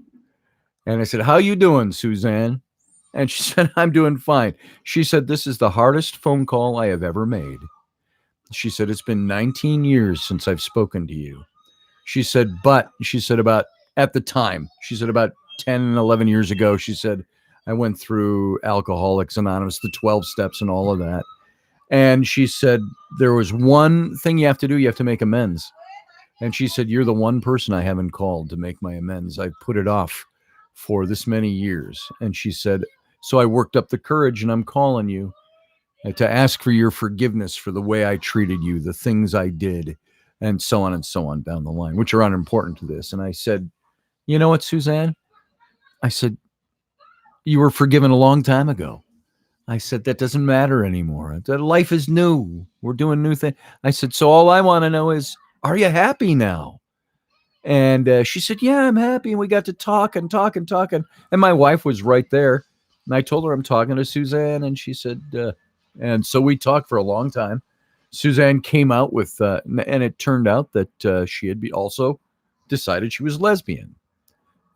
And I said, "How you doing, Suzanne?" And she said, "I'm doing fine." She said, "This is the hardest phone call I have ever made." She said, "It's been 19 years since I've spoken to you." She said, about at the time, she said about 10, 11 years ago, she said, I went through Alcoholics Anonymous, the 12 steps and all of that. And she said, there was one thing you have to do. You have to make amends. And she said, you're the one person I haven't called to make my amends. I've put it off for this many years. And she said, so I worked up the courage and I'm calling you to ask for your forgiveness for the way I treated you, the things I did, and so on down the line, which are unimportant to this. And I said, you know what, Suzanne? I said, you were forgiven a long time ago. I said, that doesn't matter anymore. Life is new. We're doing new things. I said, so all I want to know is, are you happy now? And she said, yeah, I'm happy. And we got to talk. And my wife was right there. And I told her I'm talking to Suzanne. And she said, and so we talked for a long time. Suzanne came out with, and it turned out that she had also decided she was lesbian.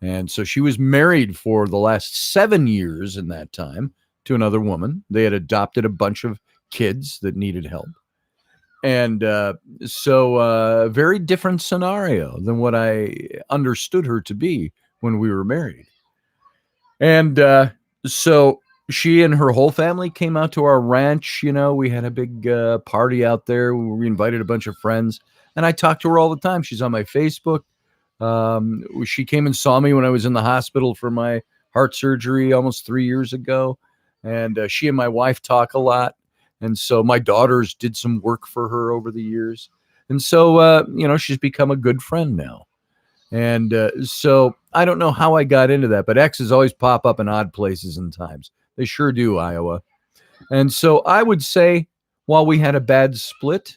And so she was married for the last 7 years in that time to another woman. They had adopted a bunch of kids that needed help. And so very different scenario than what I understood her to be when we were married. And so she and her whole family came out to our ranch. You know, we had a big party out there. We invited a bunch of friends. And I talked to her all the time. She's on my Facebook. She came and saw me when I was in the hospital for my heart surgery almost 3 years ago. And she and my wife talk a lot. And so my daughters did some work for her over the years. And so, she's become a good friend now. And so I don't know how I got into that, but exes always pop up in odd places and times. They sure do, Iowa. And so I would say while we had a bad split,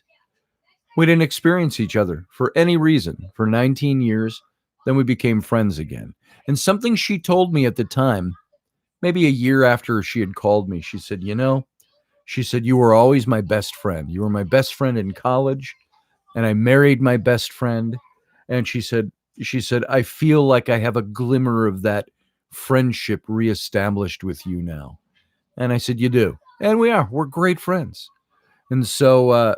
we didn't experience each other for any reason for 19 years. Then we became friends again. And something she told me at the time, maybe a year after she had called me, she said, you were always my best friend. You were my best friend in college, and I married my best friend. And she said, I feel like I have a glimmer of that friendship reestablished with you now. And I said, you do. And we're great friends. And so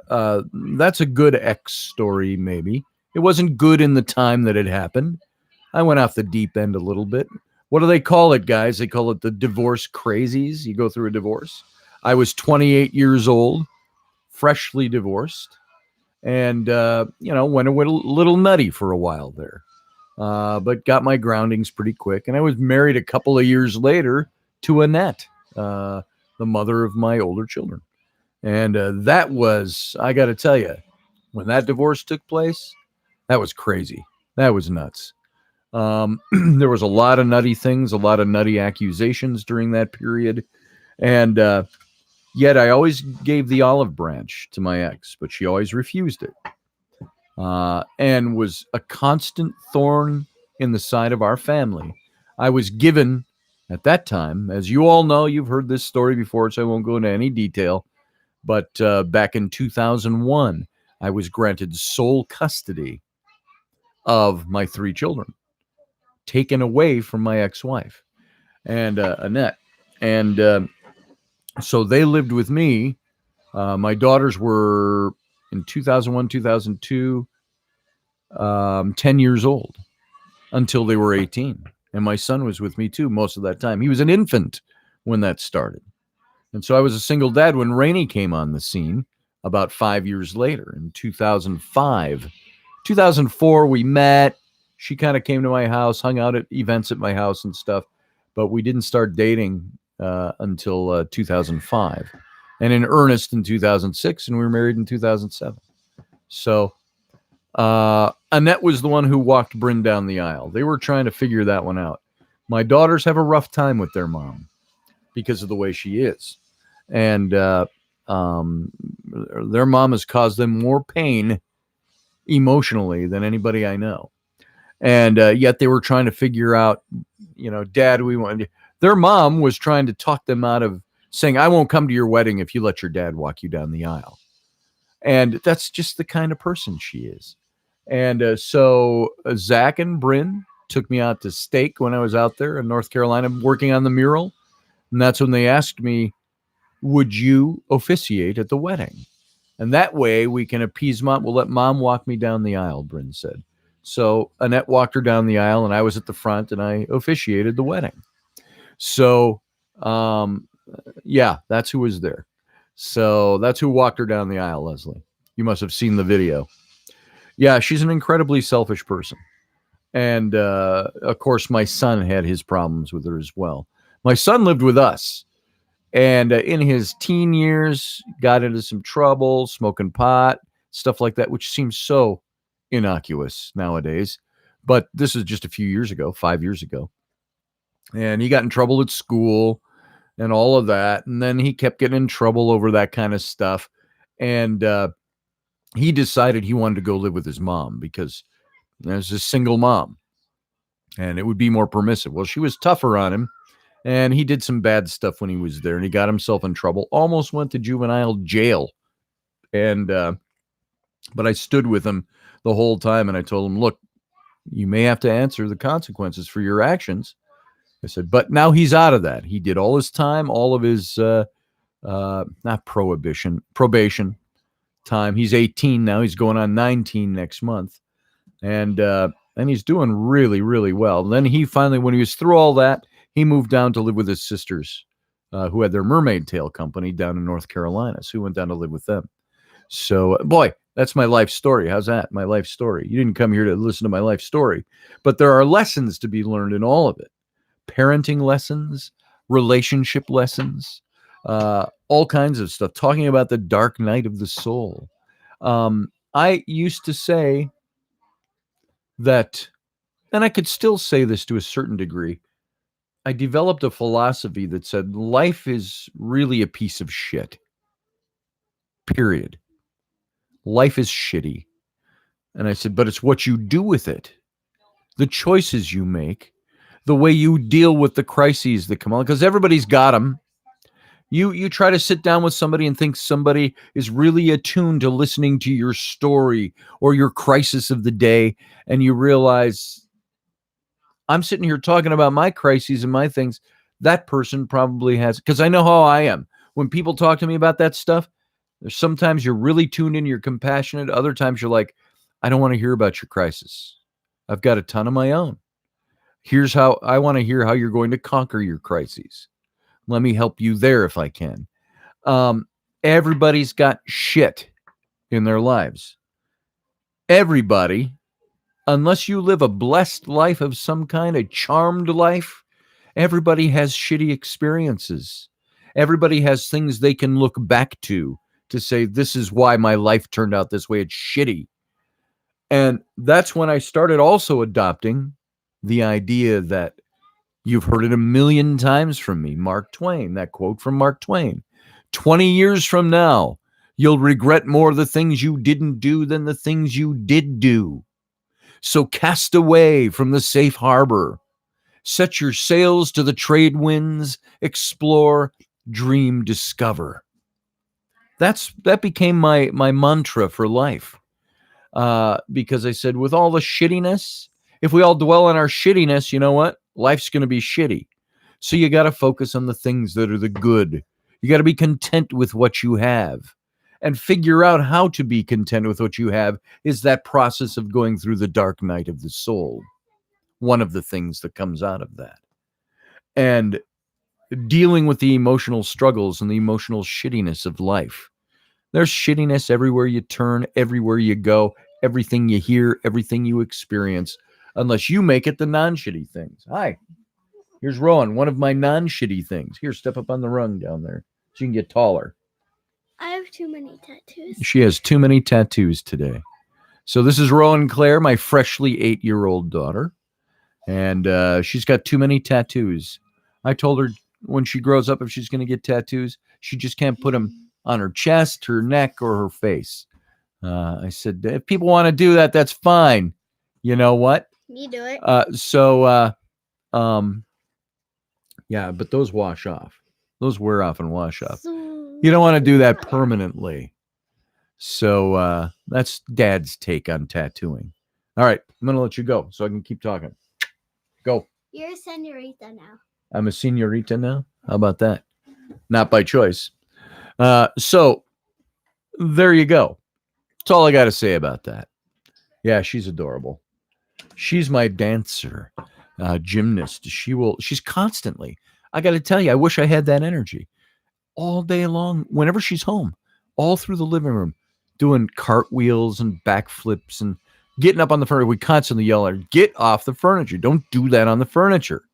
that's a good ex story, maybe. It wasn't good in the time that it happened. I went off the deep end a little bit. What do they call it, guys? They call it the divorce crazies. You go through a divorce. I was 28 years old, freshly divorced, and went a little nutty for a while there, but got my groundings pretty quick. And I was married a couple of years later to Annette, the mother of my older children. And that was, I got to tell you, when that divorce took place, that was crazy. That was nuts. There was a lot of nutty things, a lot of nutty accusations during that period. And yet I always gave the olive branch to my ex, but she always refused it, and was a constant thorn in the side of our family. I was given at that time, as you all know, you've heard this story before, so I won't go into any detail, but back in 2001, I was granted sole custody of my 3 children, taken away from my ex-wife and Annette. And so they lived with me. My daughters were in 2001, 2002, 10 years old until they were 18. And my son was with me too most of that time. He was an infant when that started. And so I was a single dad when Rainey came on the scene about 5 years later in 2005. 2004, we met. She kind of came to my house, hung out at events at my house and stuff, but we didn't start dating until 2005, and in earnest in 2006, and we were married in 2007. So Annette was the one who walked Bryn down the aisle. They were trying to figure that one out. My daughters have a rough time with their mom because of the way she is, and their mom has caused them more pain emotionally than anybody I know. And yet they were trying to figure out, Dad, we want. Their mom was trying to talk them out of saying, I won't come to your wedding if you let your dad walk you down the aisle. And that's just the kind of person she is. And so Zach and Bryn took me out to steak when I was out there in North Carolina working on the mural. And that's when they asked me, would you officiate at the wedding? And that way we can appease mom. We'll let mom walk me down the aisle, Bryn said. So Annette walked her down the aisle and I was at the front and I officiated the wedding. So, that's who was there. So that's who walked her down the aisle, Leslie. You must have seen the video. Yeah, she's an incredibly selfish person. And, of course, my son had his problems with her as well. My son lived with us. And in his teen years, got into some trouble, smoking pot, stuff like that, which seems so innocuous nowadays. But this is just a few years ago, 5 years ago. And he got in trouble at school and all of that. And then he kept getting in trouble over that kind of stuff. And he decided he wanted to go live with his mom because there's a single mom and it would be more permissive. Well, she was tougher on him. And he did some bad stuff when he was there, and he got himself in trouble, almost went to juvenile jail. And, but I stood with him the whole time, and I told him, look, you may have to answer the consequences for your actions. I said, but now he's out of that. He did all his time, all of his, not probation time. He's 18 now. He's going on 19 next month. And he's doing really, really well. And then he finally, when he was through all that, he moved down to live with his sisters, who had their mermaid tail company down in North Carolina. So he went down to live with them. So, boy, that's my life story. How's that? My life story. You didn't come here to listen to my life story, but there are lessons to be learned in all of it. Parenting lessons, relationship lessons, all kinds of stuff. Talking about the dark night of the soul. I used to say that, and I could still say this to a certain degree, I developed a philosophy that said life is really a piece of shit. Period. Life is shitty. And I said, but it's what you do with it. The choices you make, the way you deal with the crises that come on, because everybody's got them. You try to sit down with somebody and think somebody is really attuned to listening to your story or your crisis of the day, and you realize, I'm sitting here talking about my crises and my things. That person probably has, because I know how I am. When people talk to me about that stuff, there's sometimes you're really tuned in, you're compassionate. Other times you're like, I don't want to hear about your crisis. I've got a ton of my own. Here's how I want to hear how you're going to conquer your crises. Let me help you there if I can. Everybody's got shit in their lives. Everybody, unless you live a blessed life of some kind, a charmed life, everybody has shitty experiences. Everybody has things they can look back to say, this is why my life turned out this way. It's shitty. And that's when I started also adopting the idea that you've heard it a million times from me, Mark Twain, that quote from Mark Twain. 20 years from now, you'll regret more the things you didn't do than the things you did do. So cast away from the safe harbor. Set your sails to the trade winds. Explore, dream, discover. That became my mantra for life. Because I said, with all the shittiness, if we all dwell on our shittiness, you know what? Life's going to be shitty. So you got to focus on the things that are the good. You got to be content with what you have and figure out how to be content with what you have is that process of going through the dark night of the soul. One of the things that comes out of that. And dealing with the emotional struggles and the emotional shittiness of life. There's shittiness everywhere you turn, everywhere you go, everything you hear, everything you experience, unless you make it the non-shitty things. Hi, here's Rowan, one of my non-shitty things. Here, step up on the rung down there so you can get taller. I have too many tattoos. She has too many tattoos today. So this is Rowan Claire, my freshly 8-year-old daughter. And she's got too many tattoos. I told her when she grows up, if she's going to get tattoos, she just can't put them on her chest, her neck, or her face. I said, if people want to do that, that's fine. You know what? You do it. Yeah, but those wash off. Those wear off and wash off. So, You don't want to do that permanently. So that's Dad's take on tattooing. All right, I'm going to let you go so I can keep talking. Go. You're a senorita now. I'm a senorita now? How about that? Not by choice. So there you go. That's all I got to say about that. Yeah, she's adorable. She's my dancer, gymnast. She's constantly, I got to tell you, I wish I had that energy all day long, whenever she's home, all through the living room, doing cartwheels and backflips and getting up on the furniture. We constantly yell at her, get off the furniture. Don't do that on the furniture.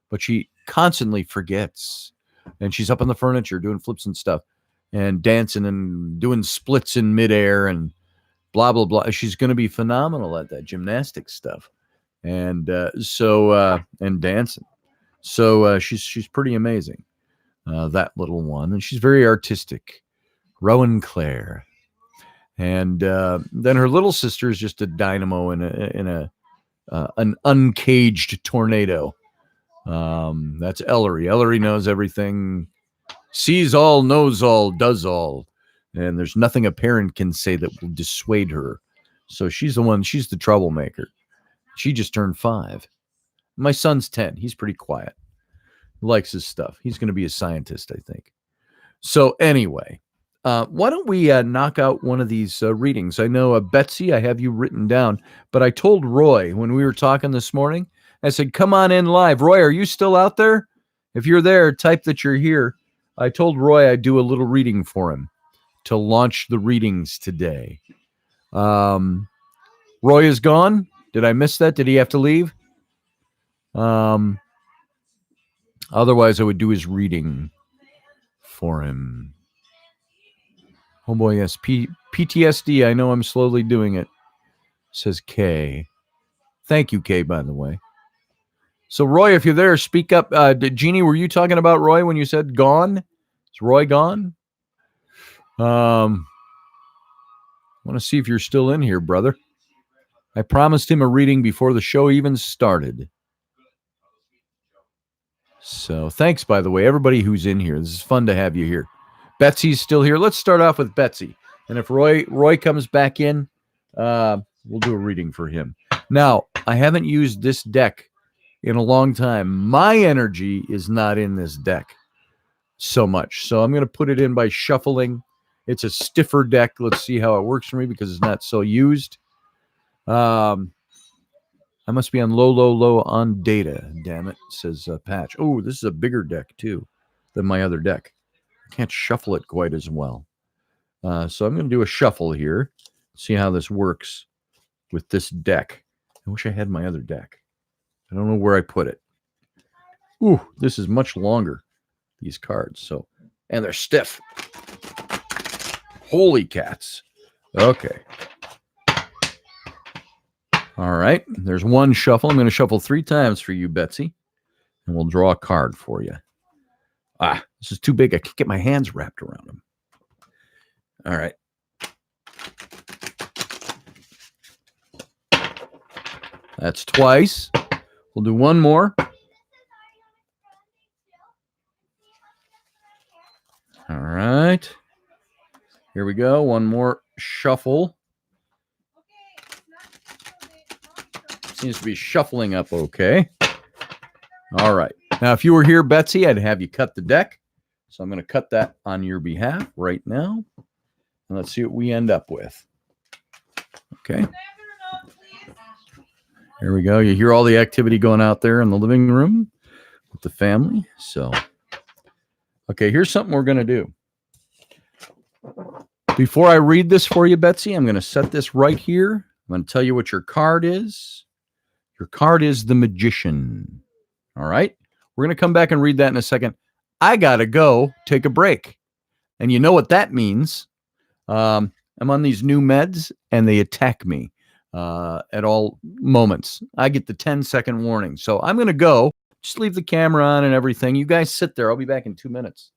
But she constantly forgets. And she's up on the furniture doing flips and stuff and dancing and doing splits in midair and blah, blah, blah. She's going to be phenomenal at that gymnastics stuff. And and dancing. So she's pretty amazing, that little one. And she's very artistic. Rowan Claire. And then her little sister is just a dynamo in an uncaged tornado. That's Ellery. Ellery knows everything, sees all, knows all, does all. And there's nothing a parent can say that will dissuade her. So she's the troublemaker. She just turned 5. My son's 10. He's pretty quiet. Likes his stuff. He's going to be a scientist, I think. So anyway, why don't we knock out one of these readings? I know, Betsy, I have you written down, but I told Roy when we were talking this morning, I said, come on in live. Roy, are you still out there? If you're there, type that you're here. I told Roy I'd do a little reading for him to launch the readings today. Roy is gone. Did I miss that? Did he have to leave? Otherwise, I would do his reading for him. Oh boy, yes. PTSD. I know I'm slowly doing it. Says Kay. Thank you, Kay, by the way. So, Roy, if you're there, speak up. Jeannie, were you talking about Roy when you said gone? Is Roy gone? I want to see if you're still in here, brother. I promised him a reading before the show even started. So, thanks, by the way, everybody who's in here. This is fun to have you here. Betsy's still here. Let's start off with Betsy. And if Roy comes back in, we'll do a reading for him. Now, I haven't used this deck in a long time. My energy is not in this deck so much. So I'm going to put it in by shuffling. It's a stiffer deck. Let's see how it works for me because it's not so used. I must be on low on data. Damn it, says Patch. Oh, this is a bigger deck too than my other deck. I can't shuffle it quite as well. So I'm going to do a shuffle here. See how this works with this deck. I wish I had my other deck. I don't know where I put it. Ooh, this is much longer, these cards. So, and they're stiff. Holy cats. Okay. All right. There's one shuffle. I'm going to shuffle 3 times for you, Betsy. And we'll draw a card for you. Ah, this is too big. I can't get my hands wrapped around them. All right. That's twice. We'll do one more. All right. Here we go. One more shuffle. Seems to be shuffling up okay. All right. Now, if you were here, Betsy, I'd have you cut the deck. So I'm going to cut that on your behalf right now. And let's see what we end up with. Okay. Here we go. You hear all the activity going out there in the living room with the family. So, okay, here's something we're going to do. Before I read this for you, Betsy, I'm going to set this right here. I'm going to tell you what your card is. Your card is the Magician. All right? We're going to come back and read that in a second. I got to go take a break. And you know what that means. I'm on these new meds, and they attack me at all moments. I get the 10-second warning. So I'm going to go. Just leave the camera on and everything. You guys sit there. I'll be back in 2 minutes.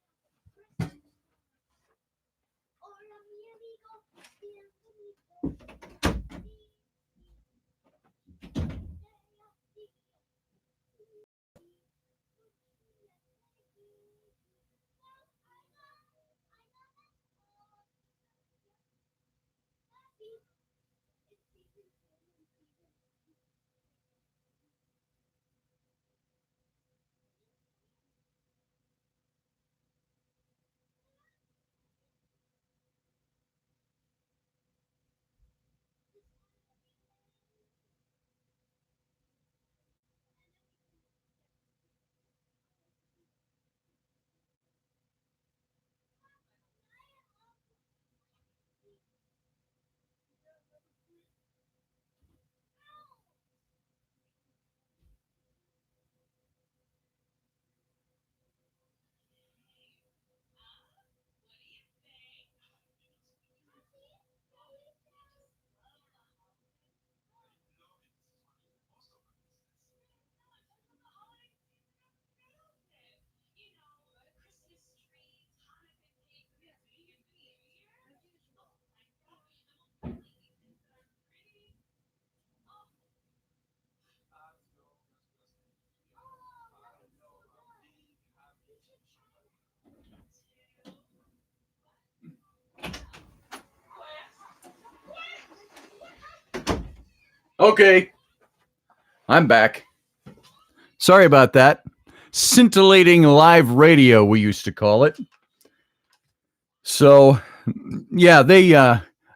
Okay. I'm back. Sorry about that. Scintillating live radio, we used to call it. So, yeah,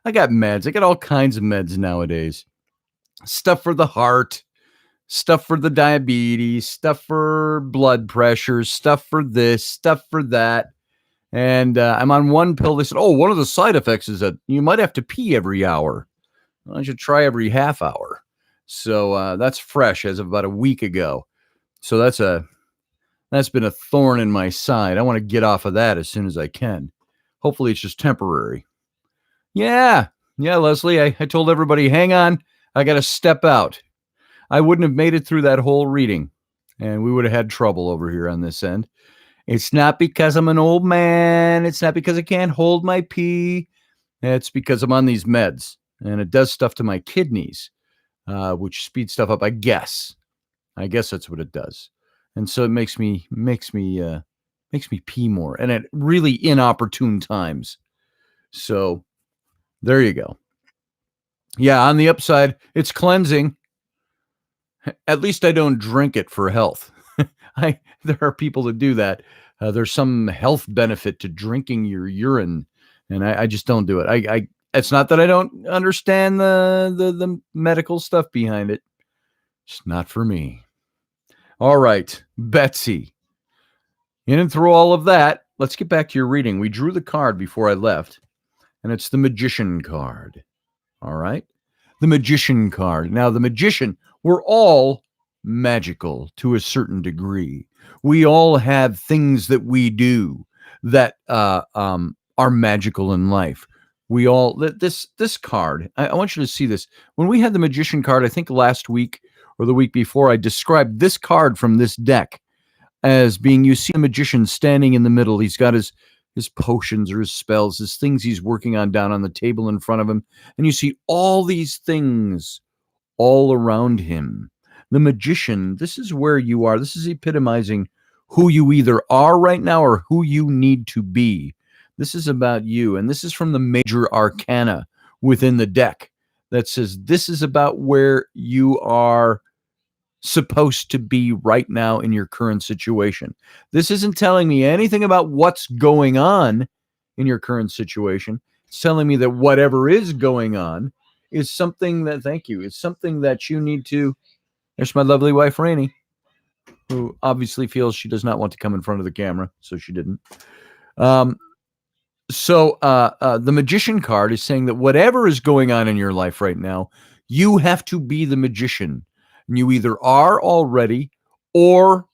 I got meds. I got all kinds of meds nowadays. Stuff for the heart, stuff for the diabetes, stuff for blood pressure, stuff for this, stuff for that. And I'm on one pill. They said, oh, one of the side effects is that you might have to pee every hour. Well, I should try every half hour. So that's fresh as of about a week ago. So that's been a thorn in my side. I want to get off of that as soon as I can. Hopefully it's just temporary. Yeah, Leslie, I told everybody, hang on, I got to step out. I wouldn't have made it through that whole reading, and we would have had trouble over here on this end. It's not because I'm an old man. It's not because I can't hold my pee. It's because I'm on these meds, and it does stuff to my kidneys, which speeds stuff up, I guess. I guess that's what it does. And so it makes me pee more, and at really inopportune times. So there you go. Yeah, on the upside, it's cleansing. At least I don't drink it for health. There are people that do that. There's some health benefit to drinking your urine, and I just don't do it. It's not that I don't understand the medical stuff behind it. It's not for me. All right, Betsy. In and through all of that, let's get back to your reading. We drew the card before I left, and it's the Magician card. All right? The Magician card. Now, the Magician, we're all magical to a certain degree. We all have things that we do that are magical in life. We all, this card, I want you to see this. When we had the Magician card, I think last week or the week before, I described this card from this deck as being, you see a magician standing in the middle. He's got his potions or his spells, his things he's working on down on the table in front of him. And you see all these things all around him. The magician, this is where you are. This is epitomizing who you either are right now or who you need to be. This is about you. And this is from the major arcana within the deck that says this is about where you are supposed to be right now in your current situation. This isn't telling me anything about what's going on in your current situation. It's telling me that whatever is going on is something that, thank you, is something that you need to. There's my lovely wife, Rainey, who obviously feels she does not want to come in front of the camera, so she didn't. So the Magician card is saying that whatever is going on in your life right now, you have to be the magician. And you either are already or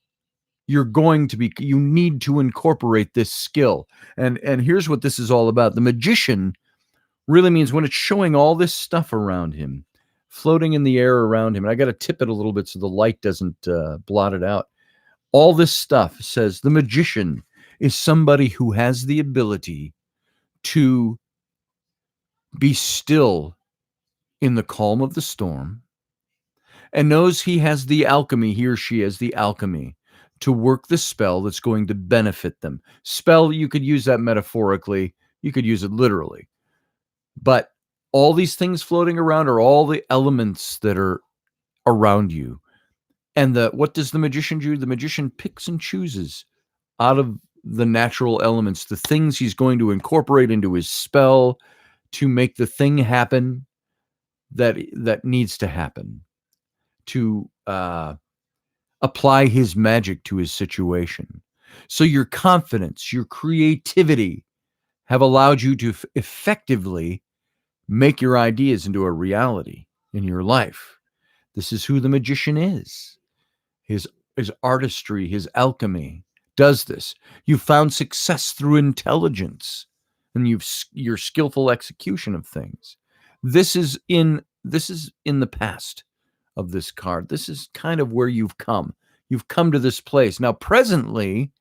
you're going to be. You need to incorporate this skill. And here's what this is all about. The magician really means when it's showing all this stuff around him, floating in the air around him. And I got to tip it a little bit so the light doesn't blot it out. All this stuff says the magician is somebody who has the ability to be still in the calm of the storm and knows he has the alchemy, he or she has the alchemy to work the spell that's going to benefit them. Spell, you could use that metaphorically, you could use it literally. But all these things floating around are all the elements that are around you. And what does the magician do? The magician picks and chooses out of the natural elements, the things he's going to incorporate into his spell to make the thing happen that needs to happen, to apply his magic to his situation. So your confidence, your creativity have allowed you to effectively make your ideas into a reality in your life. This is who the magician is. His artistry, his alchemy does this. You found success through intelligence and your skillful execution of things. This is in the past of this card. This is kind of where you've come. You've come to this place. Now, presently,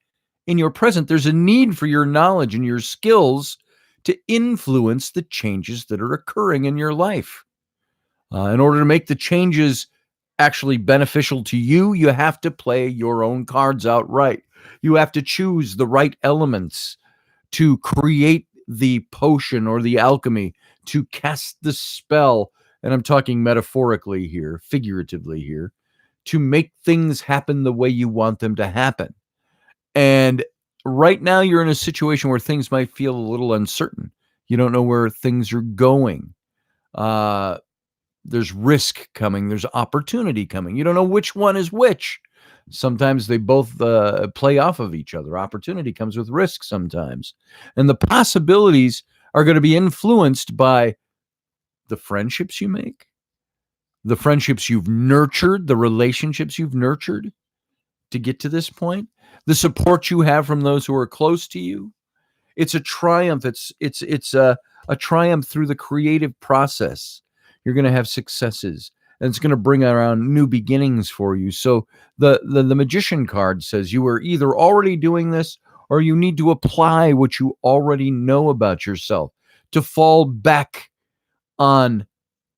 in your present, there's a need for your knowledge and your skills to influence the changes that are occurring in your life. In order to make the changes actually beneficial to you, you have to play your own cards out right. You have to choose the right elements to create the potion or the alchemy, to cast the spell, and I'm talking metaphorically here, figuratively here, to make things happen the way you want them to happen. And right now you're in a situation where things might feel a little uncertain. You don't know where things are going. There's risk coming. There's opportunity coming. You don't know which one is which. Sometimes they both play off of each other. Opportunity comes with risk sometimes. And the possibilities are going to be influenced by the friendships you make, the friendships you've nurtured, the relationships you've nurtured to get to this point, the support you have from those who are close to you. It's a triumph. It's a triumph through the creative process. You're going to have successes, and it's going to bring around new beginnings for you. So the Magician card says you are either already doing this or you need to apply what you already know about yourself to fall back on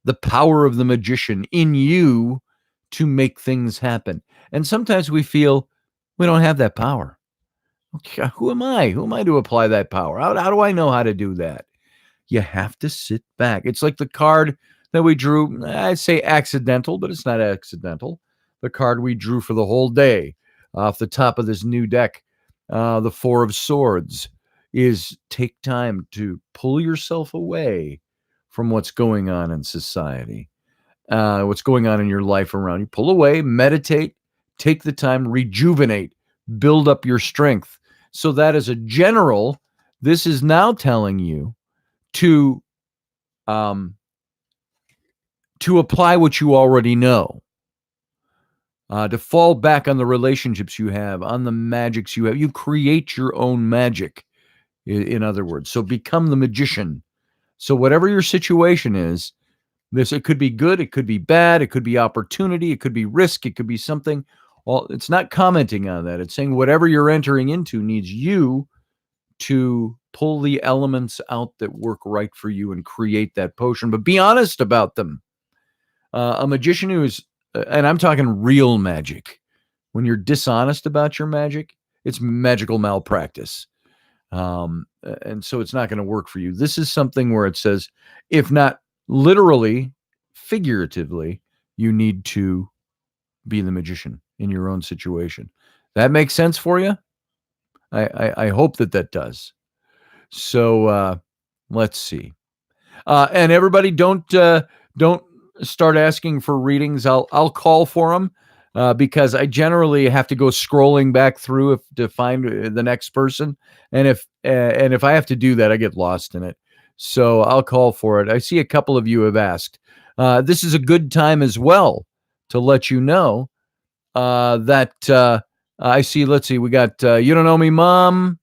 the power of the magician in you to make things happen. And sometimes we feel we don't have that power. Okay, who am I? Who am I to apply that power? How do I know how to do that? You have to sit back. It's like the card that we drew, I'd say accidental, but it's not accidental. The card we drew for the whole day off the top of this new deck, the Four of Swords, is take time to pull yourself away from what's going on in society, what's going on in your life around you. Pull away, meditate, take the time, rejuvenate, build up your strength. So that as a general, this is now telling you to apply what you already know, to fall back on the relationships you have, on the magics you have. You create your own magic, in other words. So become the magician. So whatever your situation is, it could be good, it could be bad, it could be opportunity, it could be risk, it could be something. Well, it's not commenting on that. It's saying whatever you're entering into needs you to pull the elements out that work right for you and create that potion. But be honest about them. A magician who's, and I'm talking real magic, when you're dishonest about your magic, it's magical malpractice. And so it's not going to work for you. This is something where it says, if not literally, figuratively, you need to be the magician in your own situation. That makes sense for you? I hope that does. So let's see. And everybody, don't start asking for readings. I'll call for them because I generally have to go scrolling back through to find the next person, and if I have to do that, I get lost in it. So I'll call for it. I see a couple of you have asked. This is a good time as well to let you know that I see. Let's see. We got You Don't Know Me, Mom.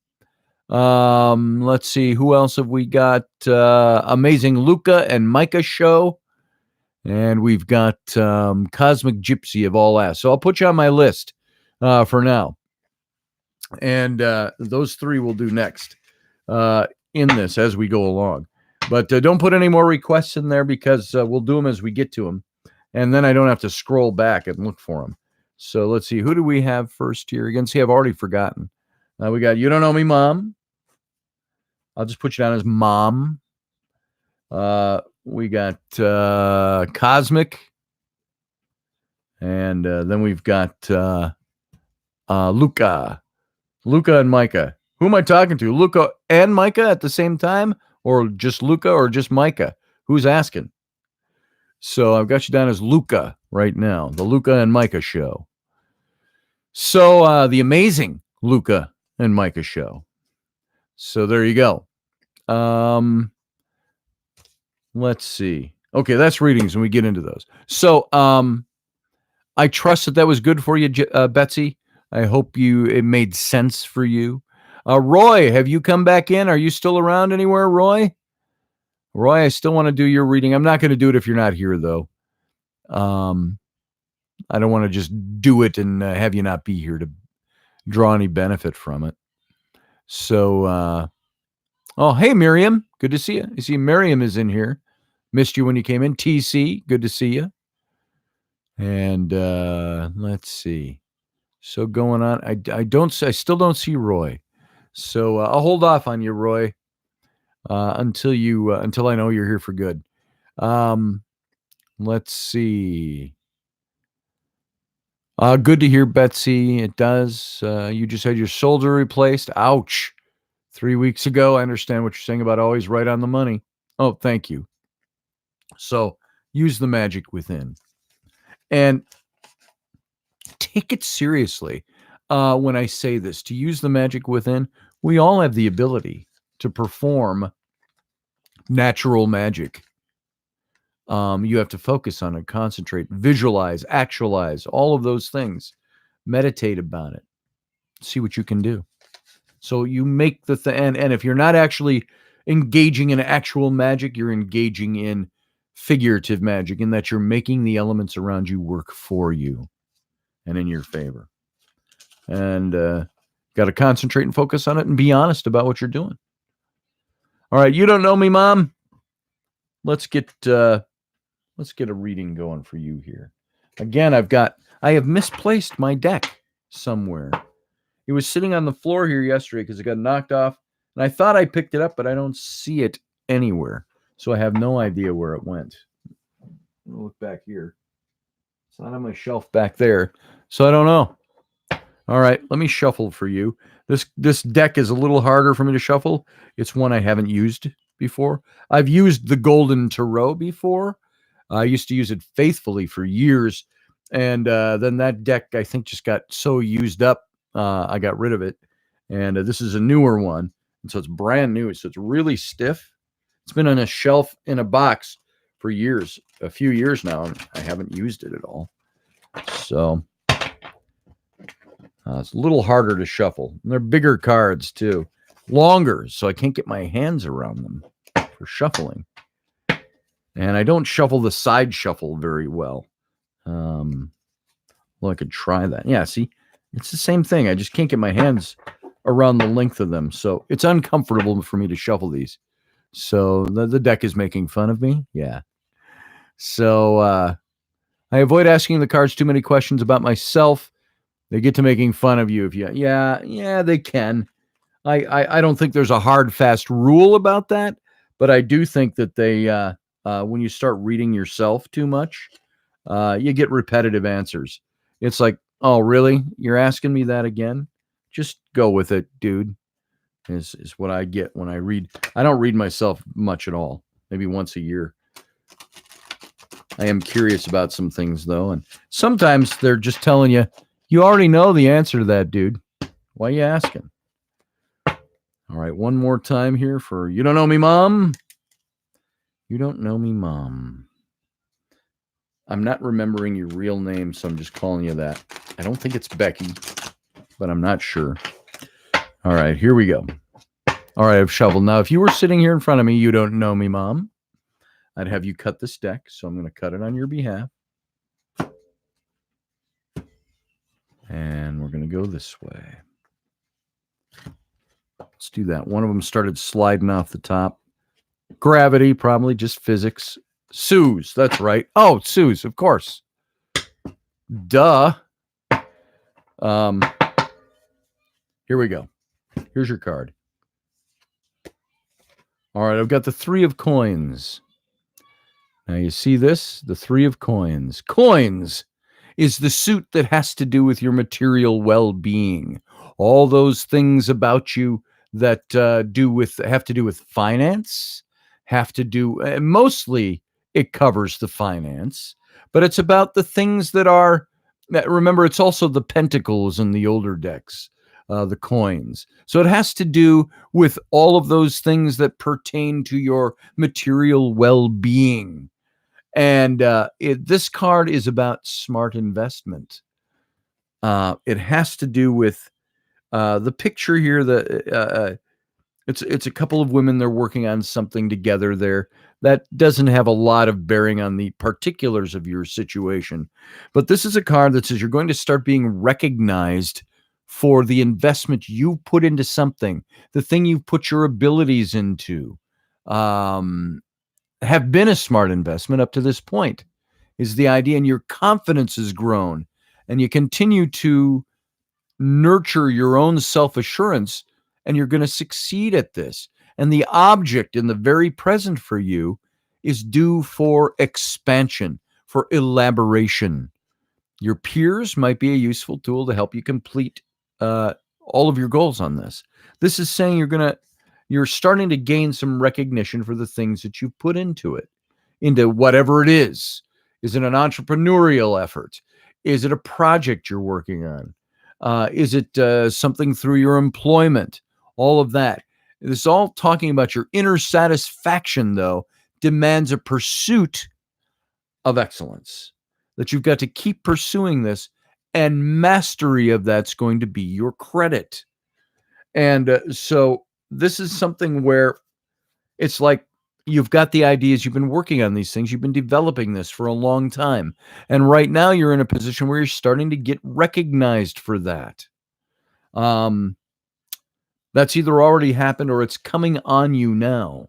Let's see. Who else have we got? Amazing Luca and Micah show. And we've got Cosmic Gypsy of all asked. So I'll put you on my list for now. And those three will do next in this as we go along. But don't put any more requests in there because we'll do them as we get to them. And then I don't have to scroll back and look for them. So let's see. Who do we have first here? Again, see, I've already forgotten. We got You Don't Know Me, Mom. I'll just put you down as Mom. We got Cosmic. And then we've got Luca. Luca and Micah. Who am I talking to? Luca and Micah at the same time? Or just Luca or just Micah? Who's asking? So I've got you down as Luca right now. The Luca and Micah show. So the amazing Luca and Micah show. So there you go. Let's see. Okay, that's readings and we get into those. So I trust that was good for you, Betsy. I hope it made sense for you. Roy, have you come back in? Are you still around anywhere, Roy? Roy, I still want to do your reading. I'm not going to do it if you're not here, though. I don't want to just do it and have you not be here to draw any benefit from it. So, oh, hey, Miriam. Good to see you. You see, Miriam is in here. Missed you when you came in. TC, good to see you. And let's see. So going on, I still don't see Roy. So I'll hold off on you, Roy, until I know you're here for good. Let's see. Good to hear, Betsy. It does. You just had your shoulder replaced. Ouch. 3 weeks ago. I understand what you're saying about always right on the money. Oh, thank you. So use the magic within. And take it seriously when I say this. To use the magic within, we all have the ability to perform natural magic. You have to focus on it, concentrate, visualize, actualize, all of those things. Meditate about it. See what you can do. So you make and if you're not actually engaging in actual magic, you're engaging in figurative magic, in that you're making the elements around you work for you and in your favor. And got to concentrate and focus on it and be honest about what you're doing. All right, You Don't Know Me, Mom. Let's get a reading going for you here. Again, I have misplaced my deck somewhere. It was sitting on the floor here yesterday because it got knocked off, and I thought I picked it up, but I don't see it anywhere. So I have no idea where it went. I'll look back here. It's not on my shelf back there, so I don't know. All right, let me shuffle for you. This deck is a little harder for me to shuffle. It's one I haven't used before. I've used the Golden Tarot before. I used to use it faithfully for years. And then that deck, I think, just got so used up, I got rid of it. And this is a newer one. And so it's brand new. So it's really stiff. It's been on a shelf in a box for years, a few years now. And I haven't used it at all. So it's a little harder to shuffle. And they're bigger cards, too. Longer, so I can't get my hands around them for shuffling. And I don't shuffle the side shuffle very well. Well, I could try that. Yeah, see, it's the same thing. I just can't get my hands around the length of them. So it's uncomfortable for me to shuffle these. So the deck is making fun of me. Yeah. So I avoid asking the cards too many questions about myself. They get to making fun of you if you, yeah, they can. I don't think there's a hard, fast rule about that, but I do think that they, when you start reading yourself too much, you get repetitive answers. It's like, oh, really? You're asking me that again? Just go with it, dude, is what I get when I read. I don't read myself much at all, maybe once a year. I am curious about some things, though, and sometimes they're just telling you, you already know the answer to that, dude. Why are you asking? All right, one more time here for You Don't Know Me, Mom. You don't know me, Mom. I'm not remembering your real name, so I'm just calling you that. I don't think it's Becky, but I'm not sure. All right, here we go. All right, I've shuffled. Now, if you were sitting here in front of me, you don't know me, Mom, I'd have you cut this deck, so I'm going to cut it on your behalf. And we're going to go this way. Let's do that. One of them started sliding off the top. Gravity, probably just physics. Suze, that's right. Oh, Suze, of course. Duh. Here we go. Here's your card. All right, I've got the 3 of coins. Now you see this? The 3 of coins. Coins is the suit that has to do with your material well-being. All those things about you that have to do with finance, have to do, mostly it covers the finance, but it's about the things that are, remember, it's also the pentacles in the older decks, the coins. So it has to do with all of those things that pertain to your material well-being. And this card is about smart investment. It has to do with the picture here. It's a couple of women. They're working on something together there. That doesn't have a lot of bearing on the particulars of your situation. But this is a card that says you're going to start being recognized for the investment you put into something, the thing you put your abilities into. Have been a smart investment up to this point, is the idea, and your confidence has grown, and you continue to nurture your own self-assurance, and you're going to succeed at this. And the object in the very present for you is due for expansion, for elaboration. Your peers might be a useful tool to help you complete all of your goals on this. This is saying you're starting to gain some recognition for the things that you put into it, into whatever it is. Is it an entrepreneurial effort? Is it a project you're working on? Is it something through your employment? All of that. This is all talking about your inner satisfaction, though, demands a pursuit of excellence, that you've got to keep pursuing this, and mastery of that's going to be your credit. And so this is something where it's like you've got the ideas, you've been working on these things, you've been developing this for a long time. And right now you're in a position where you're starting to get recognized for that. That's either already happened or it's coming on you now.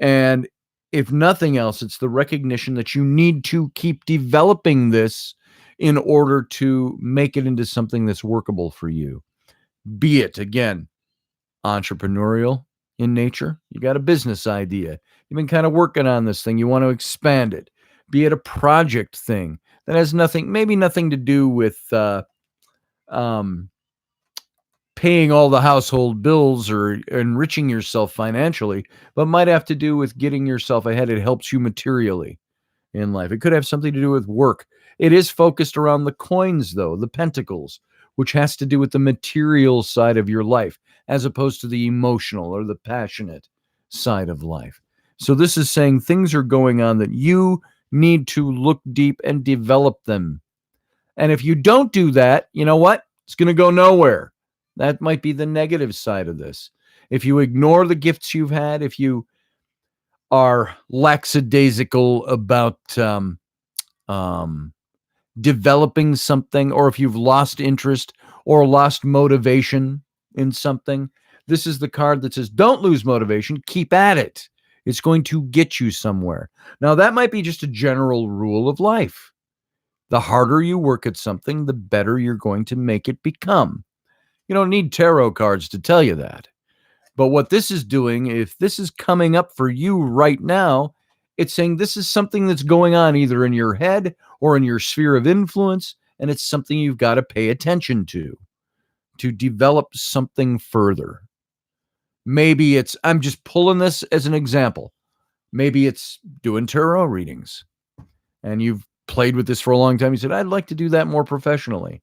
And if nothing else, it's the recognition that you need to keep developing this in order to make it into something that's workable for you. Be it, again, entrepreneurial in nature. You got a business idea. You've been kind of working on this thing. You want to expand it. Be it a project thing that has maybe nothing to do with paying all the household bills or enriching yourself financially, but might have to do with getting yourself ahead. It helps you materially in life. It could have something to do with work. It is focused around the coins, though, the pentacles, which has to do with the material side of your life, as opposed to the emotional or the passionate side of life. So this is saying things are going on that you need to look deep and develop them. And if you don't do that, you know what? It's going to go nowhere. That might be the negative side of this. If you ignore the gifts you've had, if you are lackadaisical about developing something, or if you've lost interest or lost motivation in something, this is the card that says, don't lose motivation, keep at it. It's going to get you somewhere. Now, that might be just a general rule of life. The harder you work at something, the better you're going to make it become. You don't need tarot cards to tell you that. But what this is doing, if this is coming up for you right now, it's saying this is something that's going on either in your head or in your sphere of influence, and it's something you've got to pay attention to develop something further. Maybe it's, I'm just pulling this as an example. Maybe it's doing tarot readings, and you've played with this for a long time. You said, I'd like to do that more professionally,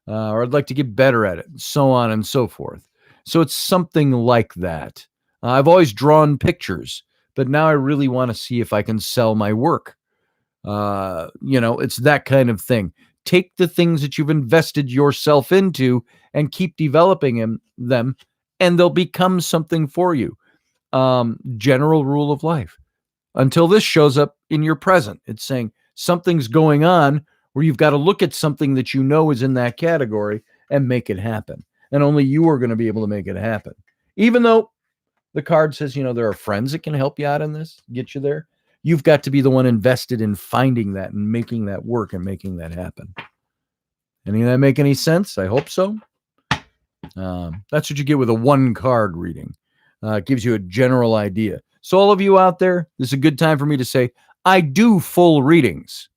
or I'd like to get better at it, so on and so forth. So it's something like that. I've always drawn pictures, but now I really want to see if I can sell my work. It's that kind of thing. Take the things that you've invested yourself into and keep developing them, and they'll become something for you. General rule of life. Until this shows up in your present, it's saying something's going on where you've got to look at something that you know is in that category and make it happen. And only you are going to be able to make it happen. Even though the card says, there are friends that can help you out in this, get you there. You've got to be the one invested in finding that and making that work and making that happen. Any of that make any sense? I hope so. That's what you get with a one card reading. It gives you a general idea. So all of you out there, this is a good time for me to say, I do full readings.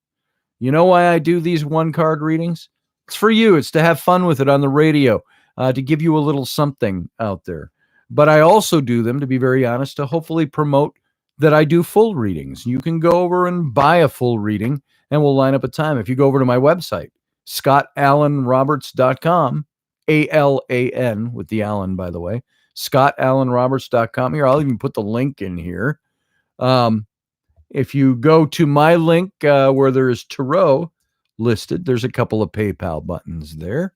You know why I do these one card readings? It's for you. It's to have fun with it on the radio, to give you a little something out there. But I also do them, to be very honest, to hopefully promote that I do full readings. You can go over and buy a full reading, and we'll line up a time. If you go over to my website, ScottAlanRoberts.com, ALAN with the Allen, by the way, ScottAlanRoberts.com. Here, I'll even put the link in here. If you go to my link where there's tarot listed, there's a couple of PayPal buttons there.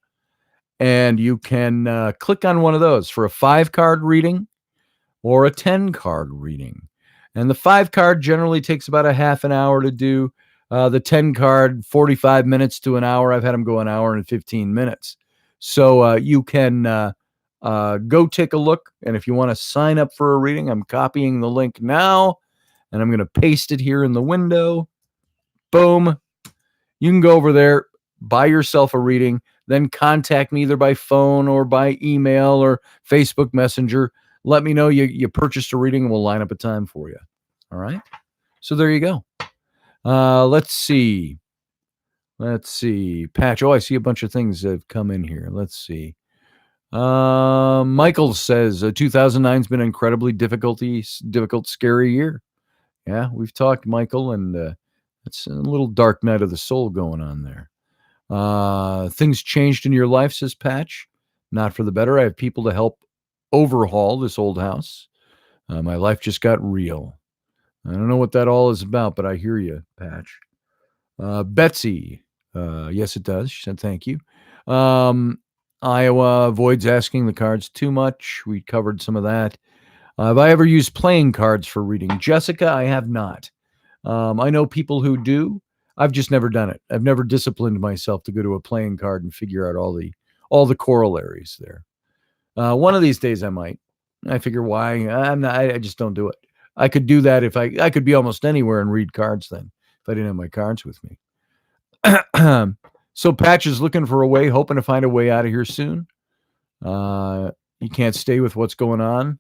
And you can click on one of those for a 5-card reading or a 10-card reading. And the 5-card generally takes about a half an hour to do. The 10-card, 45 minutes to an hour. I've had them go an hour and 15 minutes. So you can go take a look. And if you want to sign up for a reading, I'm copying the link now. And I'm going to paste it here in the window. Boom. You can go over there, buy yourself a reading, then contact me either by phone or by email or Facebook Messenger. Let me know you purchased a reading, and we'll line up a time for you. All right? So there you go. Let's see. Patch. Oh, I see a bunch of things that have come in here. Let's see. Michael says 2009's been an incredibly difficult, scary year. Yeah, we've talked, Michael, and it's a little dark night of the soul going on there. Things changed in your life, says Patch. Not for the better. I have people to help overhaul this old house. My life just got real. I don't know what that all is about, but I hear you, Patch. Betsy. Yes, it does. She said thank you. Iowa avoids asking the cards too much. We covered some of that. Have I ever used playing cards for reading? Jessica, I have not. I know people who do. I've just never done it. I've never disciplined myself to go to a playing card and figure out all the corollaries there. One of these days I might. I figure why I just don't do it. I could do that if I could be almost anywhere and read cards then if I didn't have my cards with me. So Patch is looking for a way, hoping to find a way out of here soon. You can't stay with what's going on.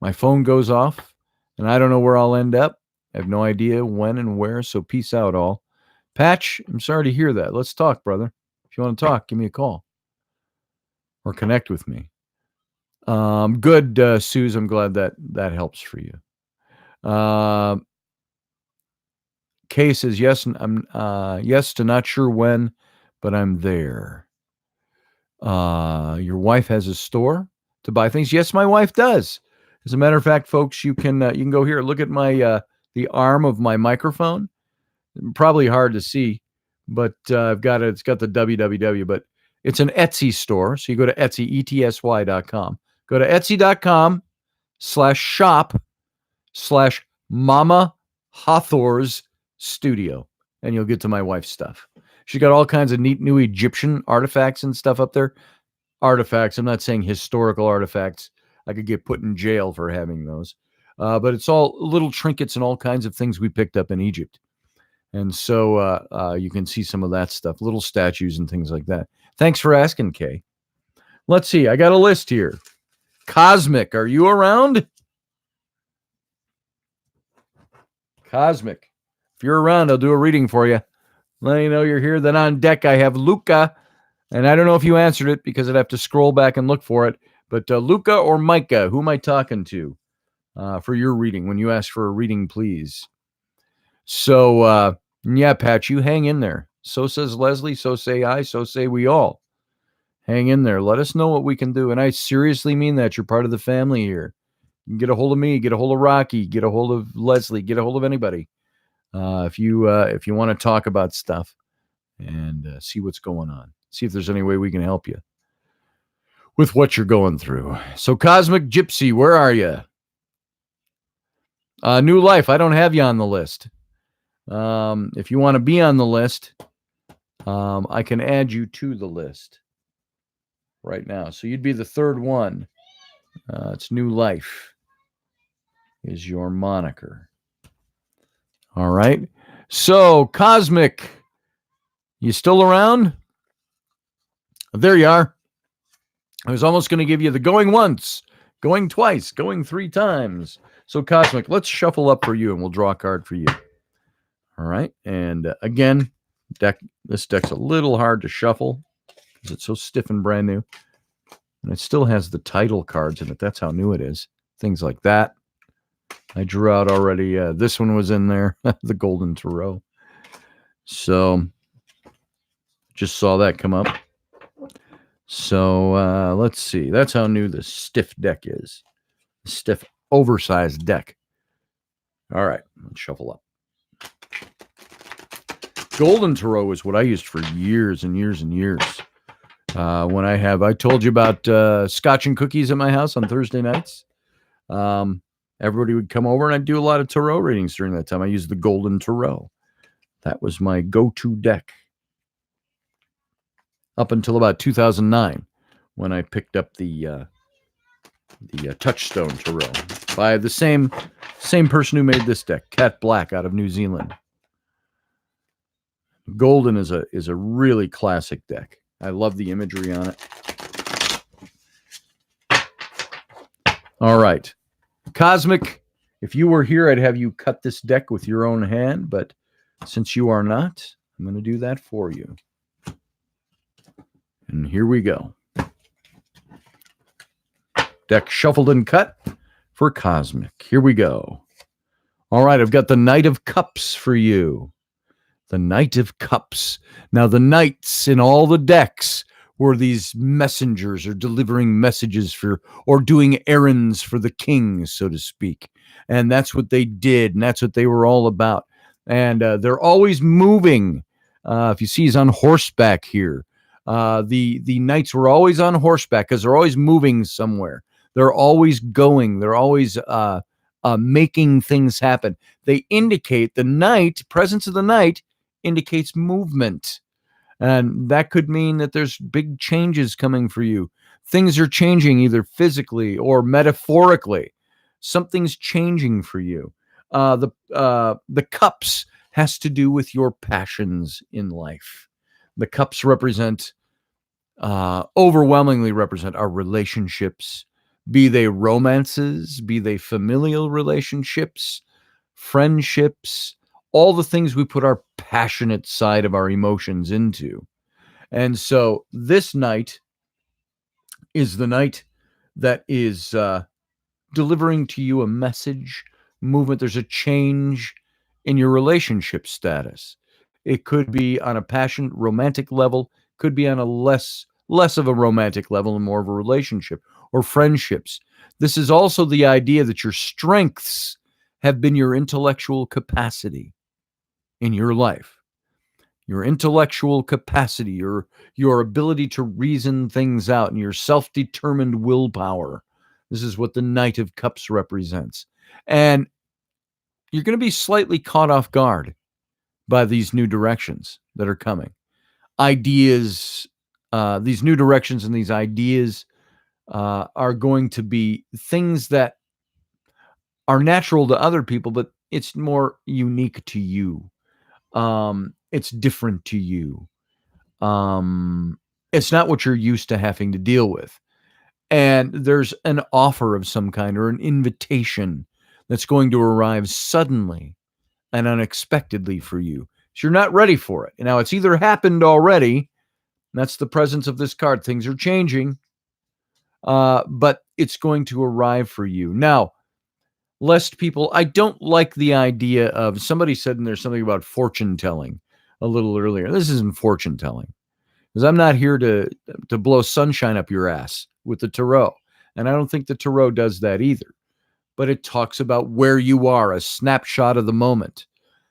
My phone goes off and I don't know where I'll end up. I have no idea when and where. So peace out all. Patch, I'm sorry to hear that. Let's talk, brother. If you want to talk, give me a call. or connect with me. Good, Suze. I'm glad that helps for you. Kay says yes. I'm yes to not sure when, but I'm there. Your wife has a store to buy things. Yes, my wife does. As a matter of fact, folks, you can go here. Look at my the arm of my microphone. Probably hard to see, but I've got it. It's got the www, but it's an Etsy store. So you go to Etsy, ETSY.com. Go to Etsy.com/shop/Mama Hathor's Studio, and you'll get to my wife's stuff. She's got all kinds of neat new Egyptian artifacts and stuff up there. Artifacts. I'm not saying historical artifacts. I could get put in jail for having those. But it's all little trinkets and all kinds of things we picked up in Egypt. And so you can see some of that stuff, little statues and things like that. Thanks for asking, Kay. Let's see. I got a list here. Cosmic, are you around? Cosmic. If you're around, I'll do a reading for you. Let you know you're here. Then on deck, I have Luca. And I don't know if you answered it because I'd have to scroll back and look for it. But Luca or Micah, who am I talking to for your reading? When you ask for a reading, please. So, yeah, Pat, you hang in there. So says Leslie. So say I. So say we all. Hang in there. Let us know what we can do. And I seriously mean that. You're part of the family here. You can get a hold of me. Get a hold of Rocky. Get a hold of Leslie. Get a hold of anybody. If you want to talk about stuff and see what's going on. See if there's any way we can help you with what you're going through. So, Cosmic Gypsy, where are you? New Life, I don't have you on the list. If you want to be on the list, I can add you to the list right now. So you'd be the third one. It's New Life is your moniker. All right. So, Cosmic, you still around? There you are. I was almost going to give you the going once, going twice, going 3 times. So, Cosmic, let's shuffle up for you and we'll draw a card for you. All right. And again, this deck's a little hard to shuffle because it's so stiff and brand new. And it still has the title cards in it. That's how new it is. Things like that. I drew out already. This one was in there, the Golden Tarot. So, just saw that come up. So, let's see. That's how new the stiff deck is. Stiff, oversized deck. All right. Let's shuffle up. Golden Tarot is what I used for years and years and years. When I told you about scotch and cookies at my house on Thursday nights. Everybody would come over and I'd do a lot of tarot readings during that time. I used the Golden Tarot. That was my go-to deck. Up until about 2009, when I picked up the Touchstone Tarot by the same person who made this deck, Cat Black out of New Zealand. Golden is a really classic deck. I love the imagery on it. All right. Cosmic, if you were here, I'd have you cut this deck with your own hand, but since you are not, I'm going to do that for you. And here we go. Deck shuffled and cut for Cosmic. Here we go. All right, I've got the Knight of Cups for you. The Knight of Cups. Now, the knights in all the decks were these messengers or delivering messages for, or doing errands for the king, so to speak. And that's what they did, and that's what they were all about. And they're always moving. If you see, he's on horseback here. The knights were always on horseback because they're always moving somewhere. They're always going. They're always making things happen. They indicate the knight, presence of the knight, indicates movement. And that could mean that there's big changes coming for you. Things are changing either physically or metaphorically. Something's changing for you. The cups has to do with your passions in life. The cups overwhelmingly represent our relationships, be they romances, be they familial relationships, friendships, all the things we put our passionate side of our emotions into. And so this knight is the knight that is delivering to you a message, movement. There's a change in your relationship status. It could be on a passionate romantic level, could be on a less of a romantic level and more of a relationship or friendships. This is also the idea that your strengths have been your intellectual capacity in your life. Your intellectual capacity, your ability to reason things out, and your self-determined willpower. This is what the Knight of Cups represents. And you're going to be slightly caught off guard by these new directions that are coming. Ideas, these new directions and these ideas are going to be things that are natural to other people, but it's more unique to you. It's different to you. It's not what you're used to having to deal with. And there's an offer of some kind or an invitation that's going to arrive suddenly and unexpectedly for you. So you're not ready for it. Now, it's either happened already. That's the presence of this card. Things are changing, but it's going to arrive for you. Now, lest people, I don't like the idea of, somebody said in there something about fortune telling a little earlier. This isn't fortune telling, because I'm not here to blow sunshine up your ass with the tarot. And I don't think the tarot does that either. But it talks about where you are, a snapshot of the moment.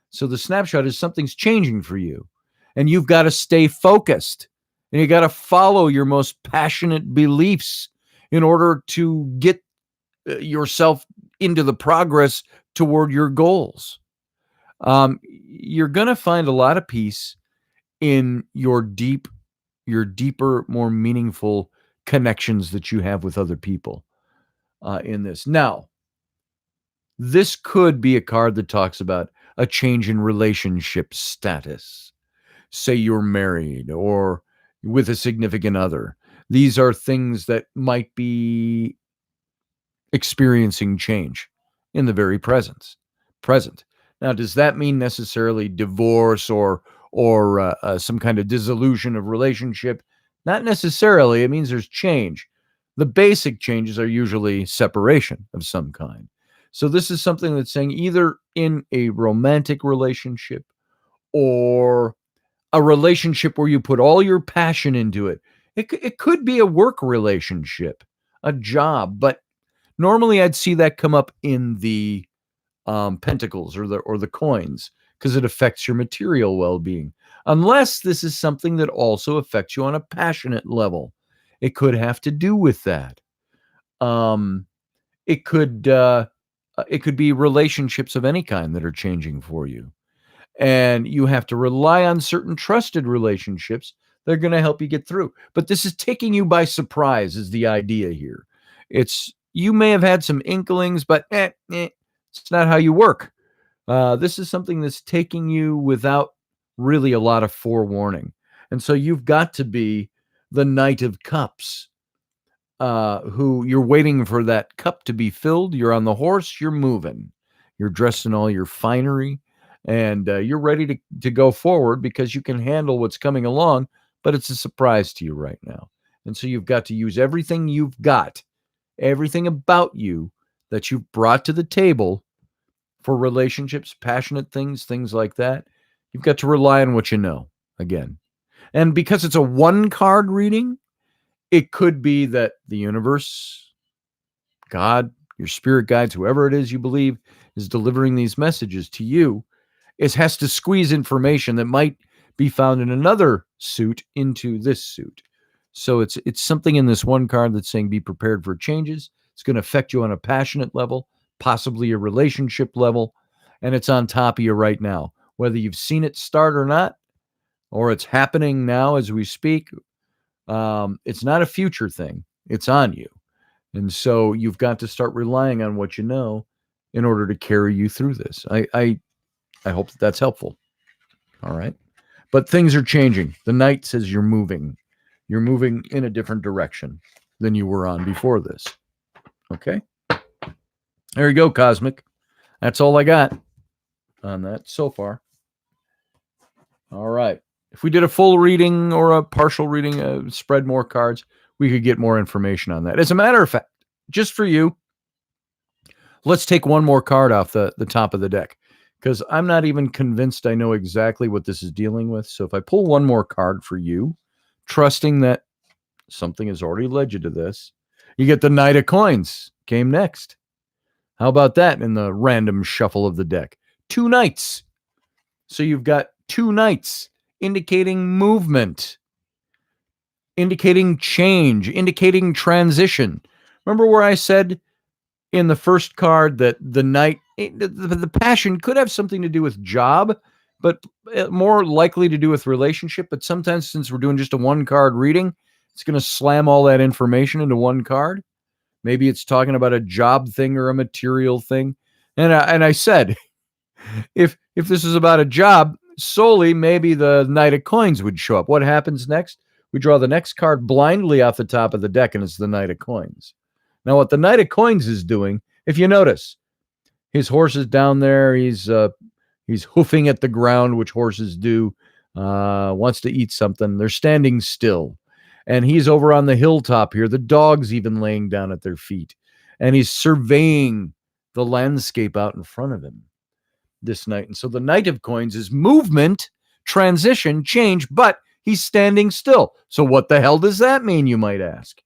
So the snapshot is something's changing for you. And you've got to stay focused. And you got to follow your most passionate beliefs in order to get yourself into the progress toward your goals. You're going to find a lot of peace in your deeper, more meaningful connections that you have with other people in this. Now, this could be a card that talks about a change in relationship status. Say you're married or with a significant other. These are things that might be experiencing change in the very present. Now, does that mean necessarily divorce or some kind of dissolution of relationship? Not necessarily. It means there's change. The basic changes are usually separation of some kind. So this is something that's saying either in a romantic relationship or a relationship where you put all your passion into it. It could be a work relationship, a job, but normally I'd see that come up in the pentacles or the coins, because it affects your material well-being. Unless this is something that also affects you on a passionate level. It could have to do with that. It could be relationships of any kind that are changing for you. And you have to rely on certain trusted relationships that are going to help you get through. But this is taking you by surprise is the idea here. You may have had some inklings, but it's not how you work. This is something that's taking you without really a lot of forewarning. And so you've got to be the Knight of Cups, who you're waiting for that cup to be filled. You're on the horse, you're moving. You're dressed in all your finery, and you're ready to go forward because you can handle what's coming along, but it's a surprise to you right now. And so you've got to use everything you've got, everything about you that you've brought to the table for relationships, passionate things like that. You've got to rely on what you know again. And because it's a one-card reading, it could be that the universe, God, your spirit guides, whoever it is you believe is delivering these messages to you, has to squeeze information that might be found in another suit into this suit. So it's something in this one card that's saying be prepared for changes. It's going to affect you on a passionate level, possibly a relationship level, and it's on top of you right now. Whether you've seen it start or not, or it's happening now as we speak, it's not a future thing. It's on you. And so you've got to start relying on what you know in order to carry you through this. I hope that's helpful. All right. But things are changing. The Knight says you're moving. You're moving in a different direction than you were on before this. Okay. There you go, Cosmic. That's all I got on that so far. All right. If we did a full reading or a partial reading, spread more cards, we could get more information on that. As a matter of fact, just for you, let's take one more card off the top of the deck, because I'm not even convinced I know exactly what this is dealing with. So if I pull one more card for you, trusting that something has already led you to this, you get the Knight of Coins. Came next. How about that in the random shuffle of the deck? 2 knights. So you've got 2 knights indicating movement, indicating change, indicating transition. Remember where I said in the first card that the knight, the passion could have something to do with job, but more likely to do with relationship. But sometimes, since we're doing just a 1-card reading, it's going to slam all that information into 1 card. Maybe it's talking about a job thing or a material thing. And I said, if this is about a job solely, maybe the Knight of Coins would show up. What happens next? We draw the next card blindly off the top of the deck, and it's the Knight of Coins. Now, what the Knight of Coins is doing, if you notice, his horse is down there. He's hoofing at the ground, which horses do. Wants to eat something. They're standing still. And he's over on the hilltop here. The dog's even laying down at their feet. And he's surveying the landscape out in front of him, this knight. And so the Knight of Coins is movement, transition, change, but he's standing still. So what the hell does that mean, you might ask?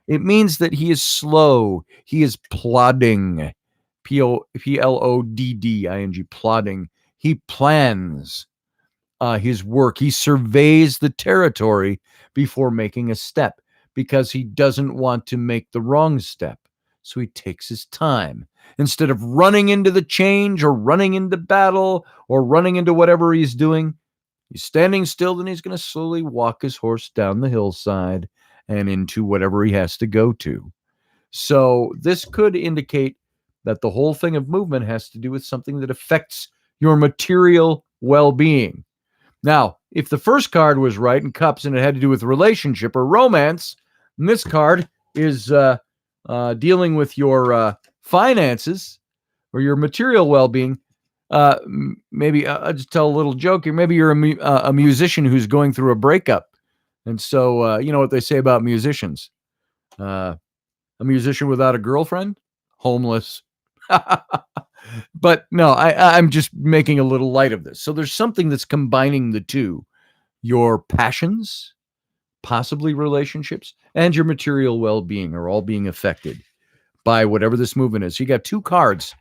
It means that he is slow. He is plodding. Plodding, plodding. He plans his work. He surveys the territory before making a step, because he doesn't want to make the wrong step. So he takes his time. Instead of running into the change or running into battle or running into whatever he's doing, he's standing still, then he's going to slowly walk his horse down the hillside and into whatever he has to go to. So this could indicate that the whole thing of movement has to do with something that affects your material well-being. Now, if the first card was right in cups and it had to do with relationship or romance, and this card is dealing with your finances or your material well-being, maybe I'll just tell a little joke here. Maybe you're a musician who's going through a breakup. And so, you know what they say about musicians. A musician without a girlfriend? Homeless. But no, I'm just making a little light of this. So there's something that's combining the two. Your passions, possibly relationships, and your material well-being are all being affected by whatever this movement is. So you got 2 cards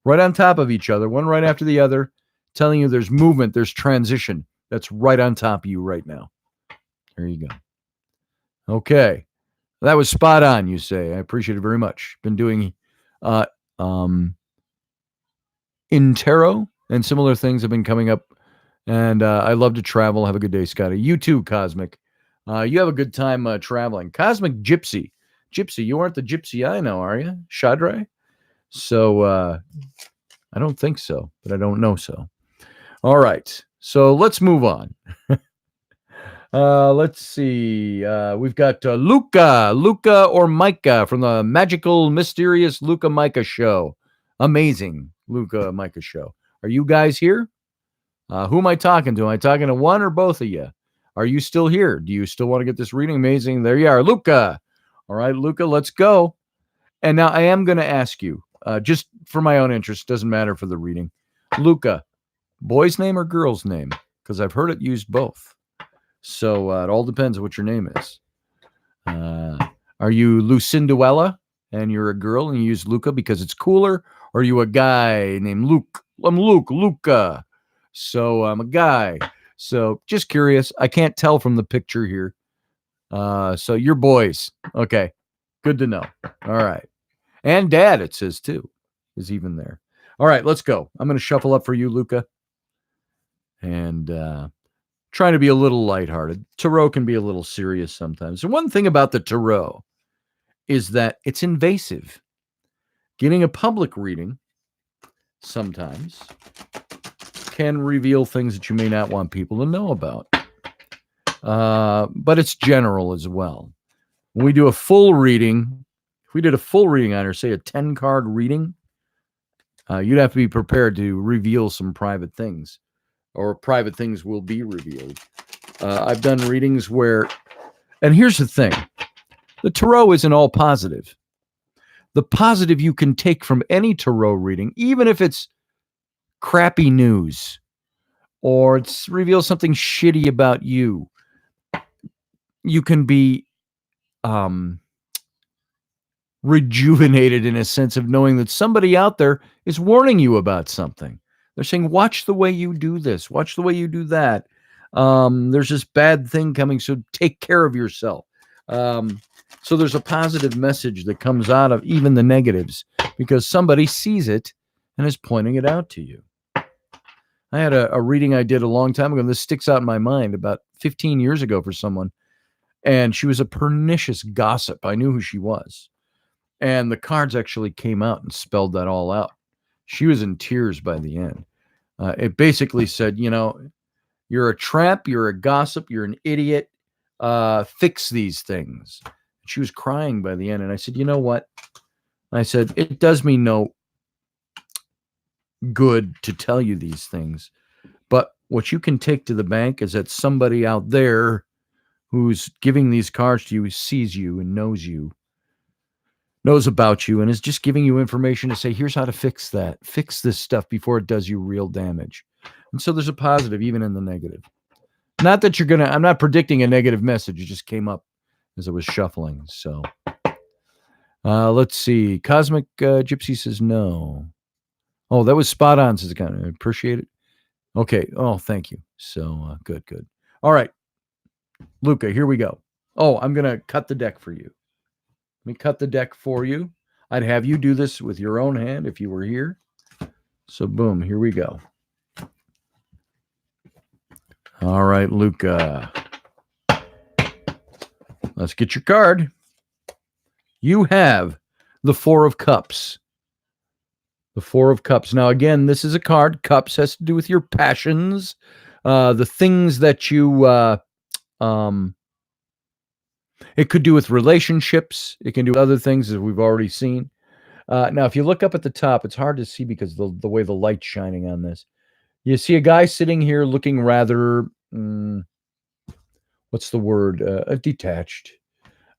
right on top of each other, one right after the other, telling you there's movement, there's transition. That's right on top of you right now. There you go. Okay. That was spot on, you say. I appreciate it very much. Been doing in tarot and similar things have been coming up. And I love to travel. Have a good day, Scotty. You too, Cosmic. You have a good time traveling. Cosmic Gypsy. Gypsy, you aren't the gypsy I know, are you? Shadray? So I don't think so, but I don't know so. All right. So let's move on. Let's see. We've got Luca or Micah from the magical, mysterious Luca Micah show. Amazing Luca Micah show. Are you guys here? Who am I talking to? Am I talking to one or both of you? Are you still here? Do you still want to get this reading? Amazing. There you are, Luca. All right, Luca, let's go. And now I am going to ask you, just for my own interest, doesn't matter for the reading. Luca, boy's name or girl's name? Because I've heard it used both. So it all depends on what your name is. Are you Lucinduella and you're a girl and you use Luca because it's cooler? Or are you a guy named Luke? I'm Luca. So I'm a guy. So just curious. I can't tell from the picture here. So you're boys. Okay. Good to know. All right. And dad, it says too, is even there. All right, let's go. I'm going to shuffle up for you, Luca. And trying to be a little lighthearted. Tarot can be a little serious sometimes. And one thing about the tarot is that it's invasive. Getting a public reading sometimes can reveal things that you may not want people to know about. But it's general as well. When we do a full reading, if we did a full reading on her, say a 10-card reading, you'd have to be prepared to reveal some private things, or private things will be revealed. I've done readings where, and here's the thing, The tarot isn't all positive. The positive you can take from any tarot reading, even if it's crappy news or it reveals something shitty about you, you can be rejuvenated in a sense of knowing that somebody out there is warning you about something. They're saying, watch the way you do this, watch the way you do that. There's this bad thing coming, so take care of yourself. So there's a positive message that comes out of even the negatives because somebody sees it and is pointing it out to you. I had a reading I did a long time ago, and this sticks out in my mind about 15 years ago for someone, and she was a pernicious gossip. I knew who she was. And the cards actually came out and spelled that all out. She was in tears by the end. It basically said, you're a tramp, you're a gossip, you're an idiot. Fix these things. She was crying by the end. And I said, you know what? I said, it does me no good to tell you these things. But what you can take to the bank is that somebody out there who's giving these cards to you sees you and knows about you, and is just giving you information to say, here's how to fix that. Fix this stuff before it does you real damage. And so there's a positive even in the negative. Not that I'm not predicting a negative message. It just came up as I was shuffling. So let's see. Cosmic Gypsy says no. Oh, that was spot on, says kind of appreciate it. Okay. Oh, thank you. So good. All right. Luca, here we go. Oh, I'm going to cut the deck for you. Let me cut the deck for you. I'd have you do this with your own hand if you were here. So boom, here we go. All right, Luca. Let's get your card. You have the Four of Cups. The Four of Cups. Now, again, this is a card. Cups has to do with your passions, the things that you... it could do with relationships. It can do other things, as we've already seen. Now, if you look up at the top, it's hard to see because the way the light's shining on this. You see a guy sitting here looking rather, what's the word? Detached.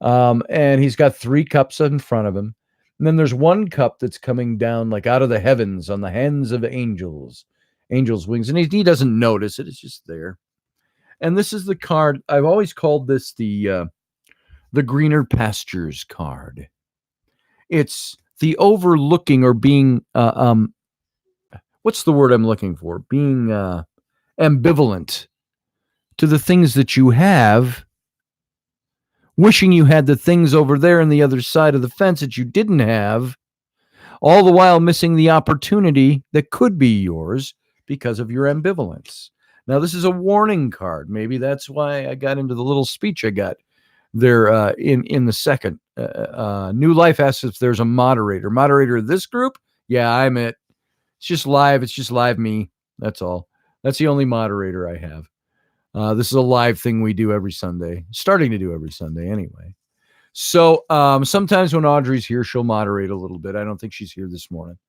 And he's got 3 cups in front of him. And then there's 1 cup that's coming down like out of the heavens on the hands of angels' wings. And he doesn't notice it. It's just there. And this is the card. I've always called this the greener pastures card. It's the overlooking or being, what's the word I'm looking for? Being ambivalent to the things that you have, wishing you had the things over there on the other side of the fence that you didn't have, all the while missing the opportunity that could be yours because of your ambivalence. Now, this is a warning card. Maybe that's why I got into the little speech I got there in the second. New Life asks if there's a moderator. Moderator of this group? Yeah, I'm it. It's just live. It's just live me. That's all. That's the only moderator I have. This is a live thing we do every Sunday. Starting to do every Sunday anyway. So sometimes when Audrey's here, she'll moderate a little bit. I don't think she's here this morning.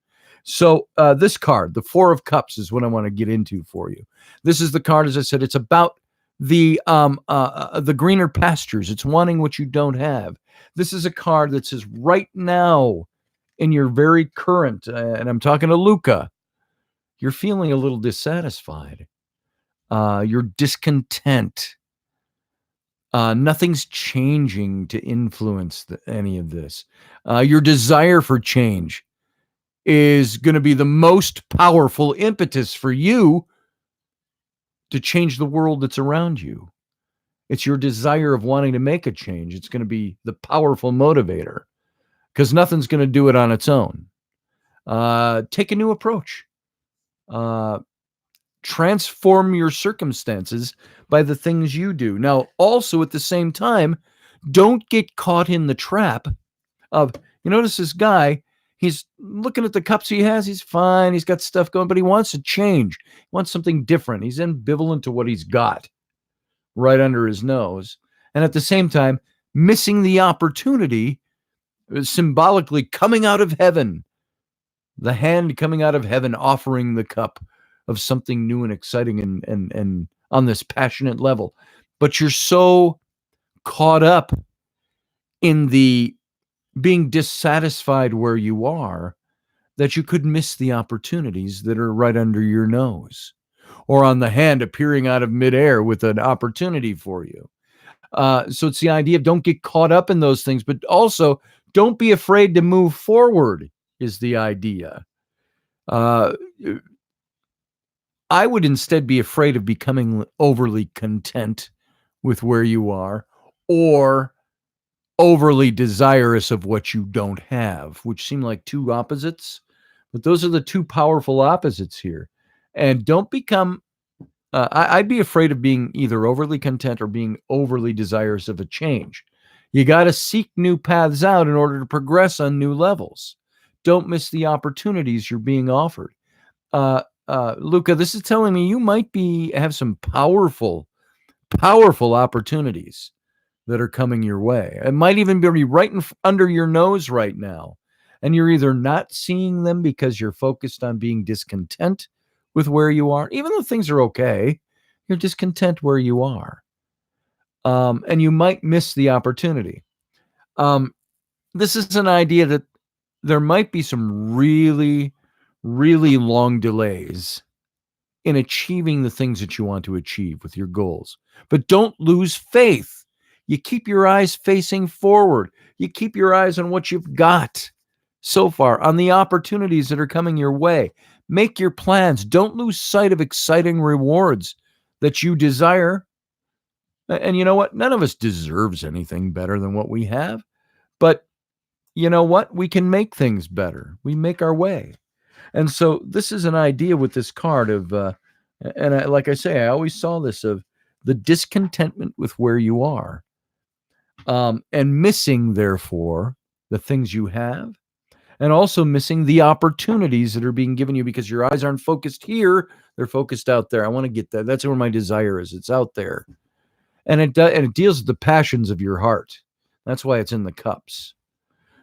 So this card, the Four of Cups, is what I want to get into for you. This is the card, as I said, it's about the greener pastures. It's wanting what you don't have. This is a card that says right now in your very current, and I'm talking to Luca, you're feeling a little dissatisfied. You're discontent. Nothing's changing to influence any of this. Your desire for change is going to be the most powerful impetus for you to change the world that's around you. It's your desire of wanting to make a change. It's going to be the powerful motivator because nothing's going to do it on its own. Take a new approach. Transform your circumstances by the things you do. Now, also at the same time, don't get caught in the trap of, you notice this guy, he's looking at the cups he has. He's fine. He's got stuff going, but he wants to change. He wants something different. He's ambivalent to what he's got right under his nose. And at the same time, missing the opportunity, symbolically coming out of heaven, the hand coming out of heaven, offering the cup of something new and exciting and on this passionate level. But you're so caught up in the being dissatisfied where you are, that you could miss the opportunities that are right under your nose or on the hand appearing out of midair with an opportunity for you. So it's the idea of don't get caught up in those things, but also don't be afraid to move forward is the idea. I would instead be afraid of becoming overly content with where you are or overly desirous of what you don't have, which seem like two opposites, but those are the two powerful opposites here. And don't become, I'd be afraid of being either overly content or being overly desirous of a change. You got to seek new paths out in order to progress on new levels. Don't miss the opportunities you're being offered. Luca, this is telling me you might have some powerful opportunities that are coming your way. It might even be right under your nose right now. And you're either not seeing them because you're focused on being discontent with where you are, even though things are okay, you're discontent where you are. And you might miss the opportunity. This is an idea that there might be some really, really long delays in achieving the things that you want to achieve with your goals. But don't lose faith. You keep your eyes facing forward. You keep your eyes on what you've got so far, on the opportunities that are coming your way. Make your plans. Don't lose sight of exciting rewards that you desire. And you know what? None of us deserves anything better than what we have. But you know what? We can make things better. We make our way. And so this is an idea with this card of, like I say, I always saw this of the discontentment with where you are, and missing, therefore, the things you have, and also missing the opportunities that are being given you because your eyes aren't focused here. They're focused out there. I want to get that. That's where my desire is. It's out there. And it deals with the passions of your heart. That's why it's in the cups.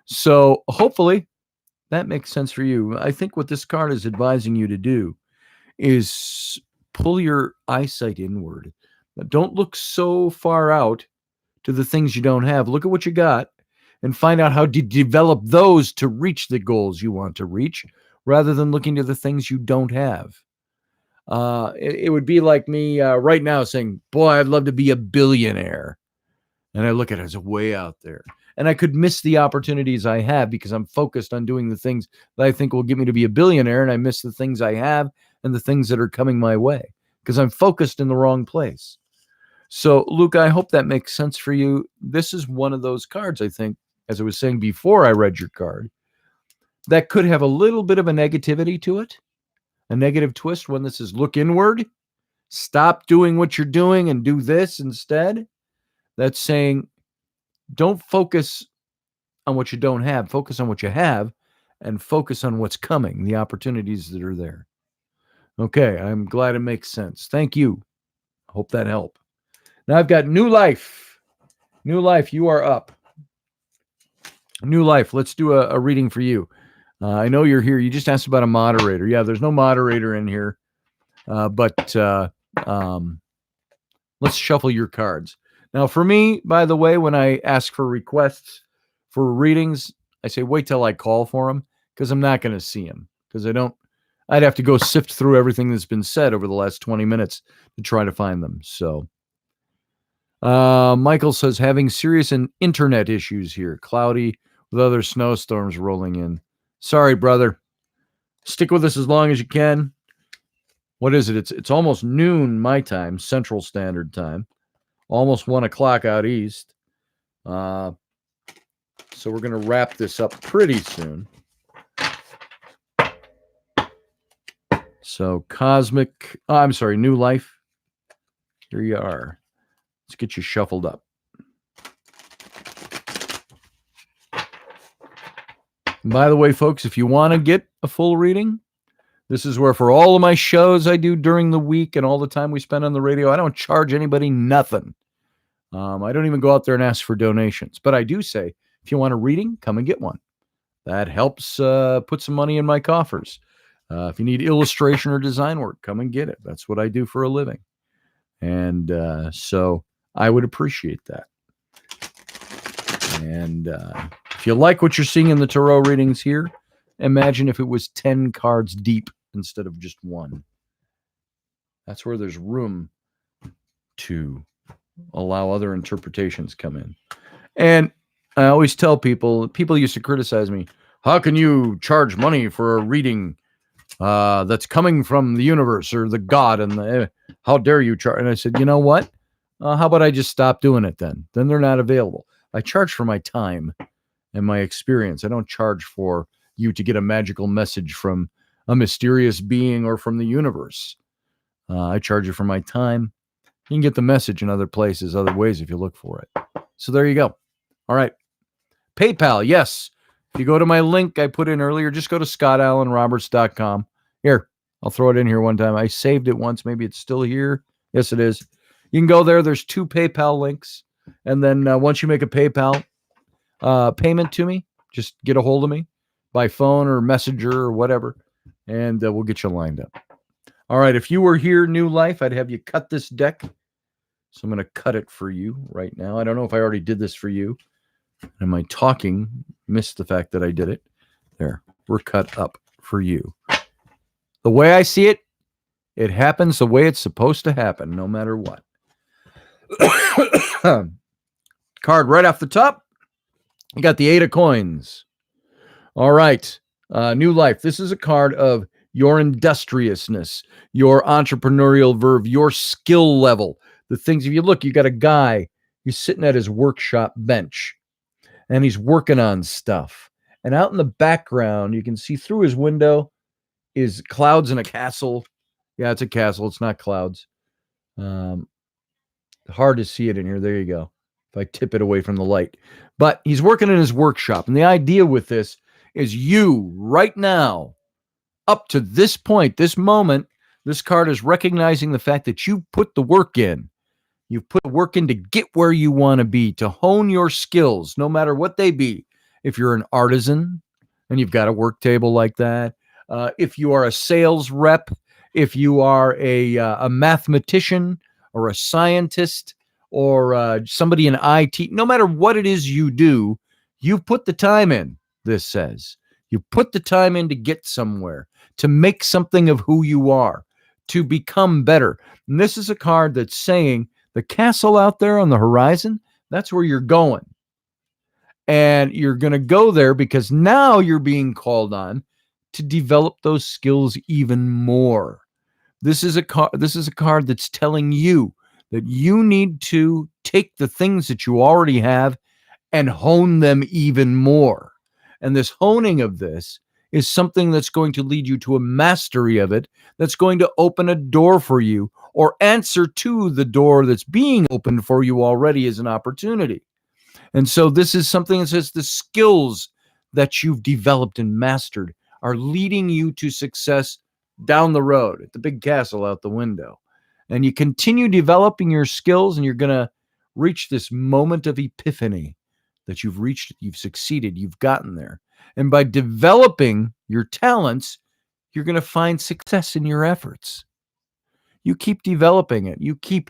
So hopefully that makes sense for you. I think what this card is advising you to do is pull your eyesight inward. Don't look so far out to the things you don't have. Look at what you got and find out how to develop those to reach the goals you want to reach, rather than looking to the things you don't have. It would be like me right now saying, boy, I'd love to be a billionaire. And I look at it as way out there. And I could miss the opportunities I have because I'm focused on doing the things that I think will get me to be a billionaire. And I miss the things I have and the things that are coming my way because I'm focused in the wrong place. So, Luca, I hope that makes sense for you. This is one of those cards, I think, as I was saying before I read your card, that could have a little bit of a negativity to it, a negative twist when this is look inward, stop doing what you're doing and do this instead. That's saying don't focus on what you don't have, focus on what you have, and focus on what's coming, the opportunities that are there. Okay, I'm glad it makes sense. Thank you. Hope that helped. Now I've got New Life. New Life, you are up. New Life, let's do a reading for you. I know you're here. You just asked about a moderator. Yeah, there's no moderator in here, but let's shuffle your cards. Now, for me, by the way, when I ask for requests for readings, I say wait till I call for them because I'm not going to see them because I'd have to go sift through everything that's been said over the last 20 minutes to try to find them. So Michael says, having serious internet issues here, cloudy with other snowstorms rolling in. Sorry, brother. Stick with us as long as you can. What is it? It's almost noon my time, Central Standard Time. Almost 1 o'clock out east. So we're going to wrap this up pretty soon. So New Life. Here you are. Let's get you shuffled up. And by the way, folks, if you want to get a full reading, this is where for all of my shows I do during the week and all the time we spend on the radio, I don't charge anybody nothing. I don't even go out there and ask for donations. But I do say, if you want a reading, come and get one. That helps put some money in my coffers. If you need illustration or design work, come and get it. That's what I do for a living. And so I would appreciate that. And if you like what you're seeing in the tarot readings here, imagine if it was 10 cards deep instead of just one. That's where there's room to allow other interpretations come in. And I always tell people used to criticize me, how can you charge money for a reading that's coming from the universe or the God, and how dare you charge? And I said, you know what? How about I just stop doing it then? Then they're not available. I charge for my time and my experience. I don't charge for you to get a magical message from a mysterious being or from the universe. I charge you for my time. You can get the message in other places, other ways if you look for it. So there you go. All right. PayPal, yes. If you go to my link I put in earlier, just go to scottallenroberts.com. Here, I'll throw it in here one time. I saved it once. Maybe it's still here. Yes, it is. You can go there. There's 2 PayPal links. And then once you make a PayPal payment to me, just get a hold of me by phone or messenger or whatever, and we'll get you lined up. All right. If you were here, New Life, I'd have you cut this deck. So I'm going to cut it for you right now. I don't know if I already did this for you. Am I talking? Missed the fact that I did it. There. We're cut up for you. The way I see it, it happens the way it's supposed to happen, no matter what. Card right off the top. You got the 8 of coins. All right. New Life. This is a card of your industriousness, your entrepreneurial verve, your skill level. The things, if you look, you got a guy, he's sitting at his workshop bench and he's working on stuff. And out in the background, you can see through his window is clouds and a castle. Yeah, it's a castle. It's not clouds. Hard to see it in here. There you go. If I tip it away from the light. But he's working in his workshop. And the idea with this is you right now, up to this point, this moment, this card is recognizing the fact that you put the work in. You've put the work in to get where you want to be, to hone your skills, no matter what they be. If you're an artisan and you've got a work table like that, if you are a sales rep, if you are a mathematician or a scientist or somebody in IT, no matter what it is you do, you've put the time in, this says. You put the time in to get somewhere, to make something of who you are, to become better. And this is a card that's saying the castle out there on the horizon, that's where you're going. And you're going to go there because now you're being called on to develop those skills even more. This is a card that's telling you that you need to take the things that you already have and hone them even more. And this honing of this is something that's going to lead you to a mastery of it, that's going to open a door for you or answer to the door that's being opened for you already as an opportunity. And so this is something that says the skills that you've developed and mastered are leading you to success down the road at the big castle out the window. And you continue developing your skills and you're going to reach this moment of epiphany that you've reached, you've succeeded, you've gotten there. And by developing your talents, you're going to find success in your efforts. You keep developing it. You keep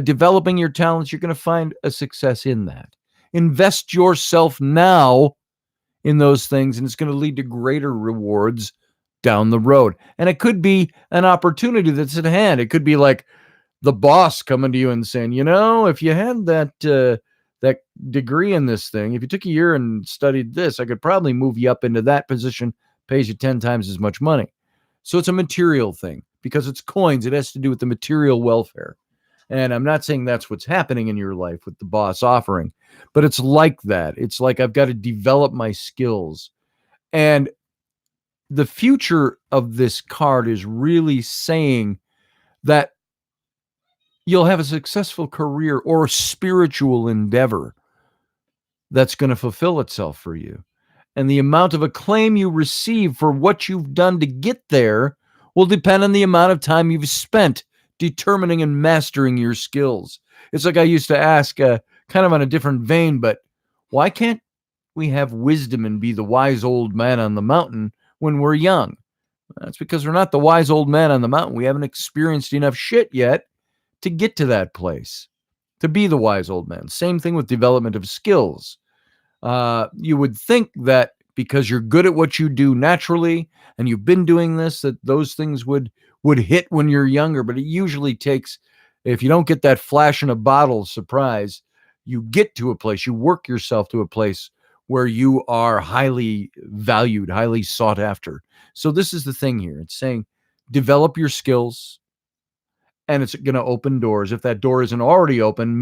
developing your talents. You're going to find a success in that. Invest yourself now in those things, and it's going to lead to greater rewards down the road. And it could be an opportunity that's at hand. It could be like the boss coming to you and saying, you know, if you had that degree in this thing, if you took a year and studied this, I could probably move you up into that position, pays you 10 times as much money. So it's a material thing because it's coins. It has to do with the material welfare. And I'm not saying that's what's happening in your life with the boss offering, but it's like that. It's like I've got to develop my skills. And the future of this card is really saying that you'll have a successful career or a spiritual endeavor that's going to fulfill itself for you. And the amount of acclaim you receive for what you've done to get there will depend on the amount of time you've spent determining and mastering your skills. It's like I used to ask, kind of on a different vein, but why can't we have wisdom and be the wise old man on the mountain when we're young? That's because we're not the wise old man on the mountain. We haven't experienced enough shit yet to get to that place, to be the wise old man. Same thing with development of skills. You would think that because you're good at what you do naturally and you've been doing this, that those things would hit when you're younger. But it usually takes, if you don't get that flash in a bottle surprise, you get to a place, you work yourself to a place where you are highly valued, highly sought after. So this is the thing here. It's saying develop your skills, and it's going to open doors. If that door isn't already open,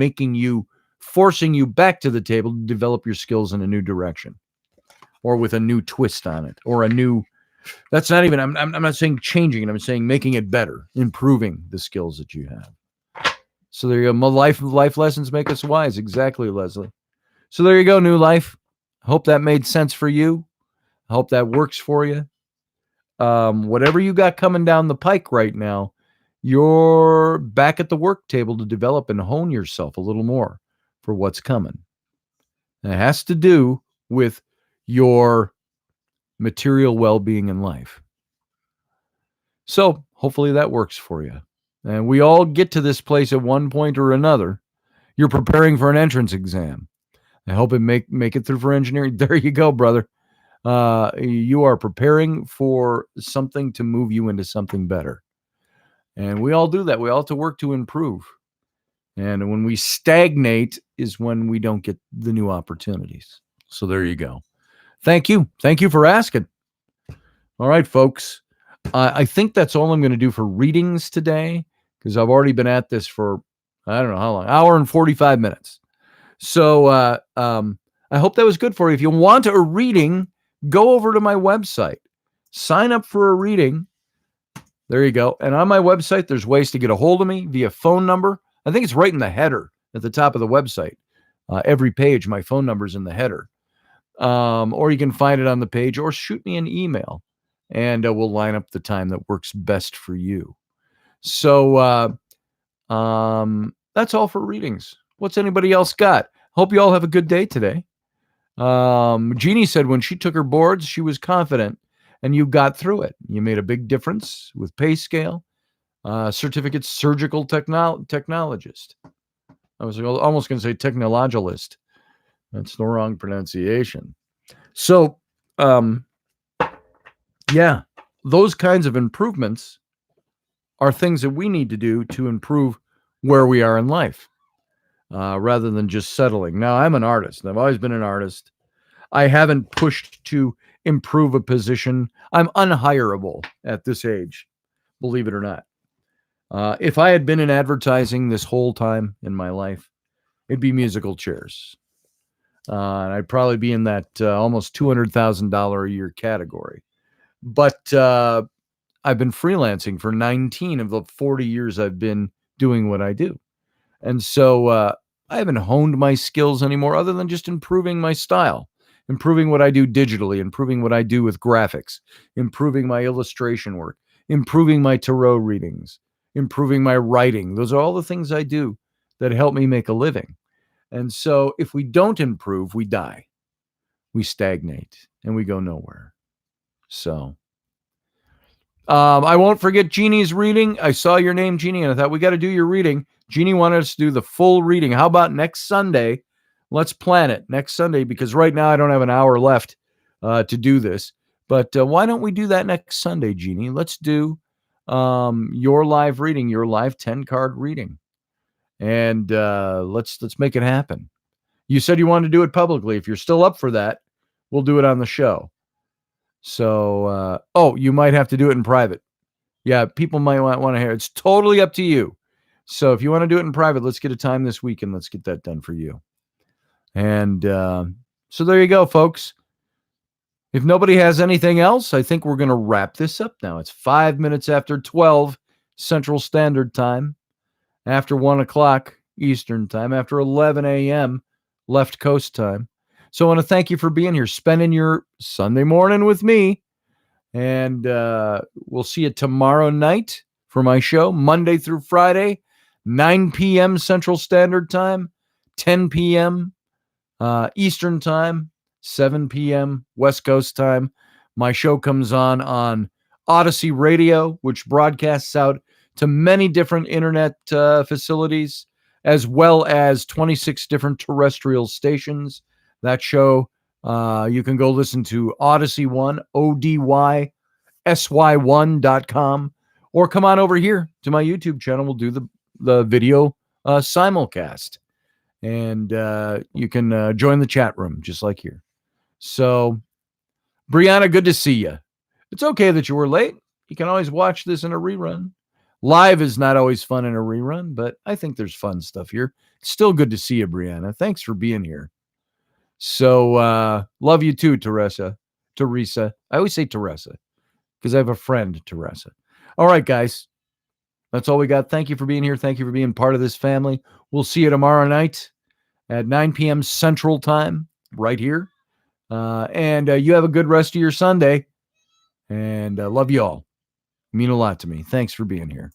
forcing you back to the table to develop your skills in a new direction, or with a new twist on it, or a new, that's not even, I'm not saying changing it. I'm saying making it better, improving the skills that you have. So there you go. Life lessons make us wise. Exactly, Leslie. So there you go, New Life. Hope that made sense for you. I hope that works for you. Whatever you got coming down the pike right now, you're back at the work table to develop and hone yourself a little more for what's coming. And it has to do with your material well-being in life. So hopefully that works for you. And we all get to this place at one point or another. You're preparing for an entrance exam. I hope it make it through for engineering. There you go, brother. You are preparing for something to move you into something better. And we all do that. We all have to work to improve. And when we stagnate is when we don't get the new opportunities. So there you go. Thank you. Thank you for asking. All right, folks. I think that's all I'm going to do for readings today, because I've already been at this for, I don't know how long, hour and 45 minutes. So I hope that was good for you. If you want a reading, go over to my website. Sign up for a reading. There you go. And on my website, there's ways to get a hold of me via phone number. I think it's right in the header at the top of the website. Every page, my phone number is in the header. Or you can find it on the page, or shoot me an email, and we'll line up the time that works best for you. So that's all for readings. What's anybody else got? Hope you all have a good day today. Jeannie said when she took her boards, she was confident, and you got through it. You made a big difference with pay scale. Certificate surgical technologist. I was almost going to say technologist. That's the wrong pronunciation. So, yeah, those kinds of improvements are things that we need to do to improve where we are in life, rather than just settling. Now, I'm an artist. I've always been an artist. I haven't pushed to improve a position. I'm unhireable at this age, believe it or not. If I had been in advertising this whole time in my life, it'd be musical chairs. And I'd probably be in that almost $200,000 a year category. But I've been freelancing for 19 of the 40 years I've been doing what I do. And so I haven't honed my skills anymore, other than just improving my style, improving what I do digitally, improving what I do with graphics, improving my illustration work, improving my tarot readings, improving my writing. Those are all the things I do that help me make a living. And so if we don't improve, we die, we stagnate, and we go nowhere. So I won't forget Jeannie's reading. I saw your name, Jeannie, and I thought we got to do your reading. Jeannie wanted us to do the full reading. How about next Sunday? Let's plan it next Sunday, because right now I don't have an hour left to do this. But why don't we do that next Sunday, Jeannie? Let's do your live reading, your live 10-card reading. And let's make it happen. You said you wanted to do it publicly. If you're still up for that, we'll do it on the show. So, you might have to do it in private. Yeah, people might want to hear. It's totally up to you. So if you want to do it in private, let's get a time this week and let's get that done for you. And so there you go, folks. If nobody has anything else, I think we're going to wrap this up now. It's 5 minutes after 12 Central Standard Time, after 1 o'clock Eastern Time, after 11 a.m. Left Coast Time. So I want to thank you for being here, spending your Sunday morning with me. And we'll see you tomorrow night for my show, Monday through Friday, 9 p.m. Central Standard Time, 10 p.m. Eastern Time, 7 p.m. West Coast Time. My show comes on Odyssey Radio, which broadcasts out to many different internet facilities, as well as 26 different terrestrial stations. That show You can go listen to Odyssey One, ODYSY1.com, or come on over here to my YouTube channel. We'll do the video simulcast. And you can join the chat room just like here. So, Brianna, good to see you. It's okay that you were late. You can always watch this in a rerun. Live is not always fun in a rerun, but I think there's fun stuff here. It's still good to see you, Brianna. Thanks for being here. So, love you too, Teresa. I always say Teresa because I have a friend, Teresa. All right, guys. That's all we got. Thank you for being here. Thank you for being part of this family. We'll see you tomorrow night at 9 p.m. Central Time right here. And you have a good rest of your Sunday. And love you all. You mean a lot to me. Thanks for being here.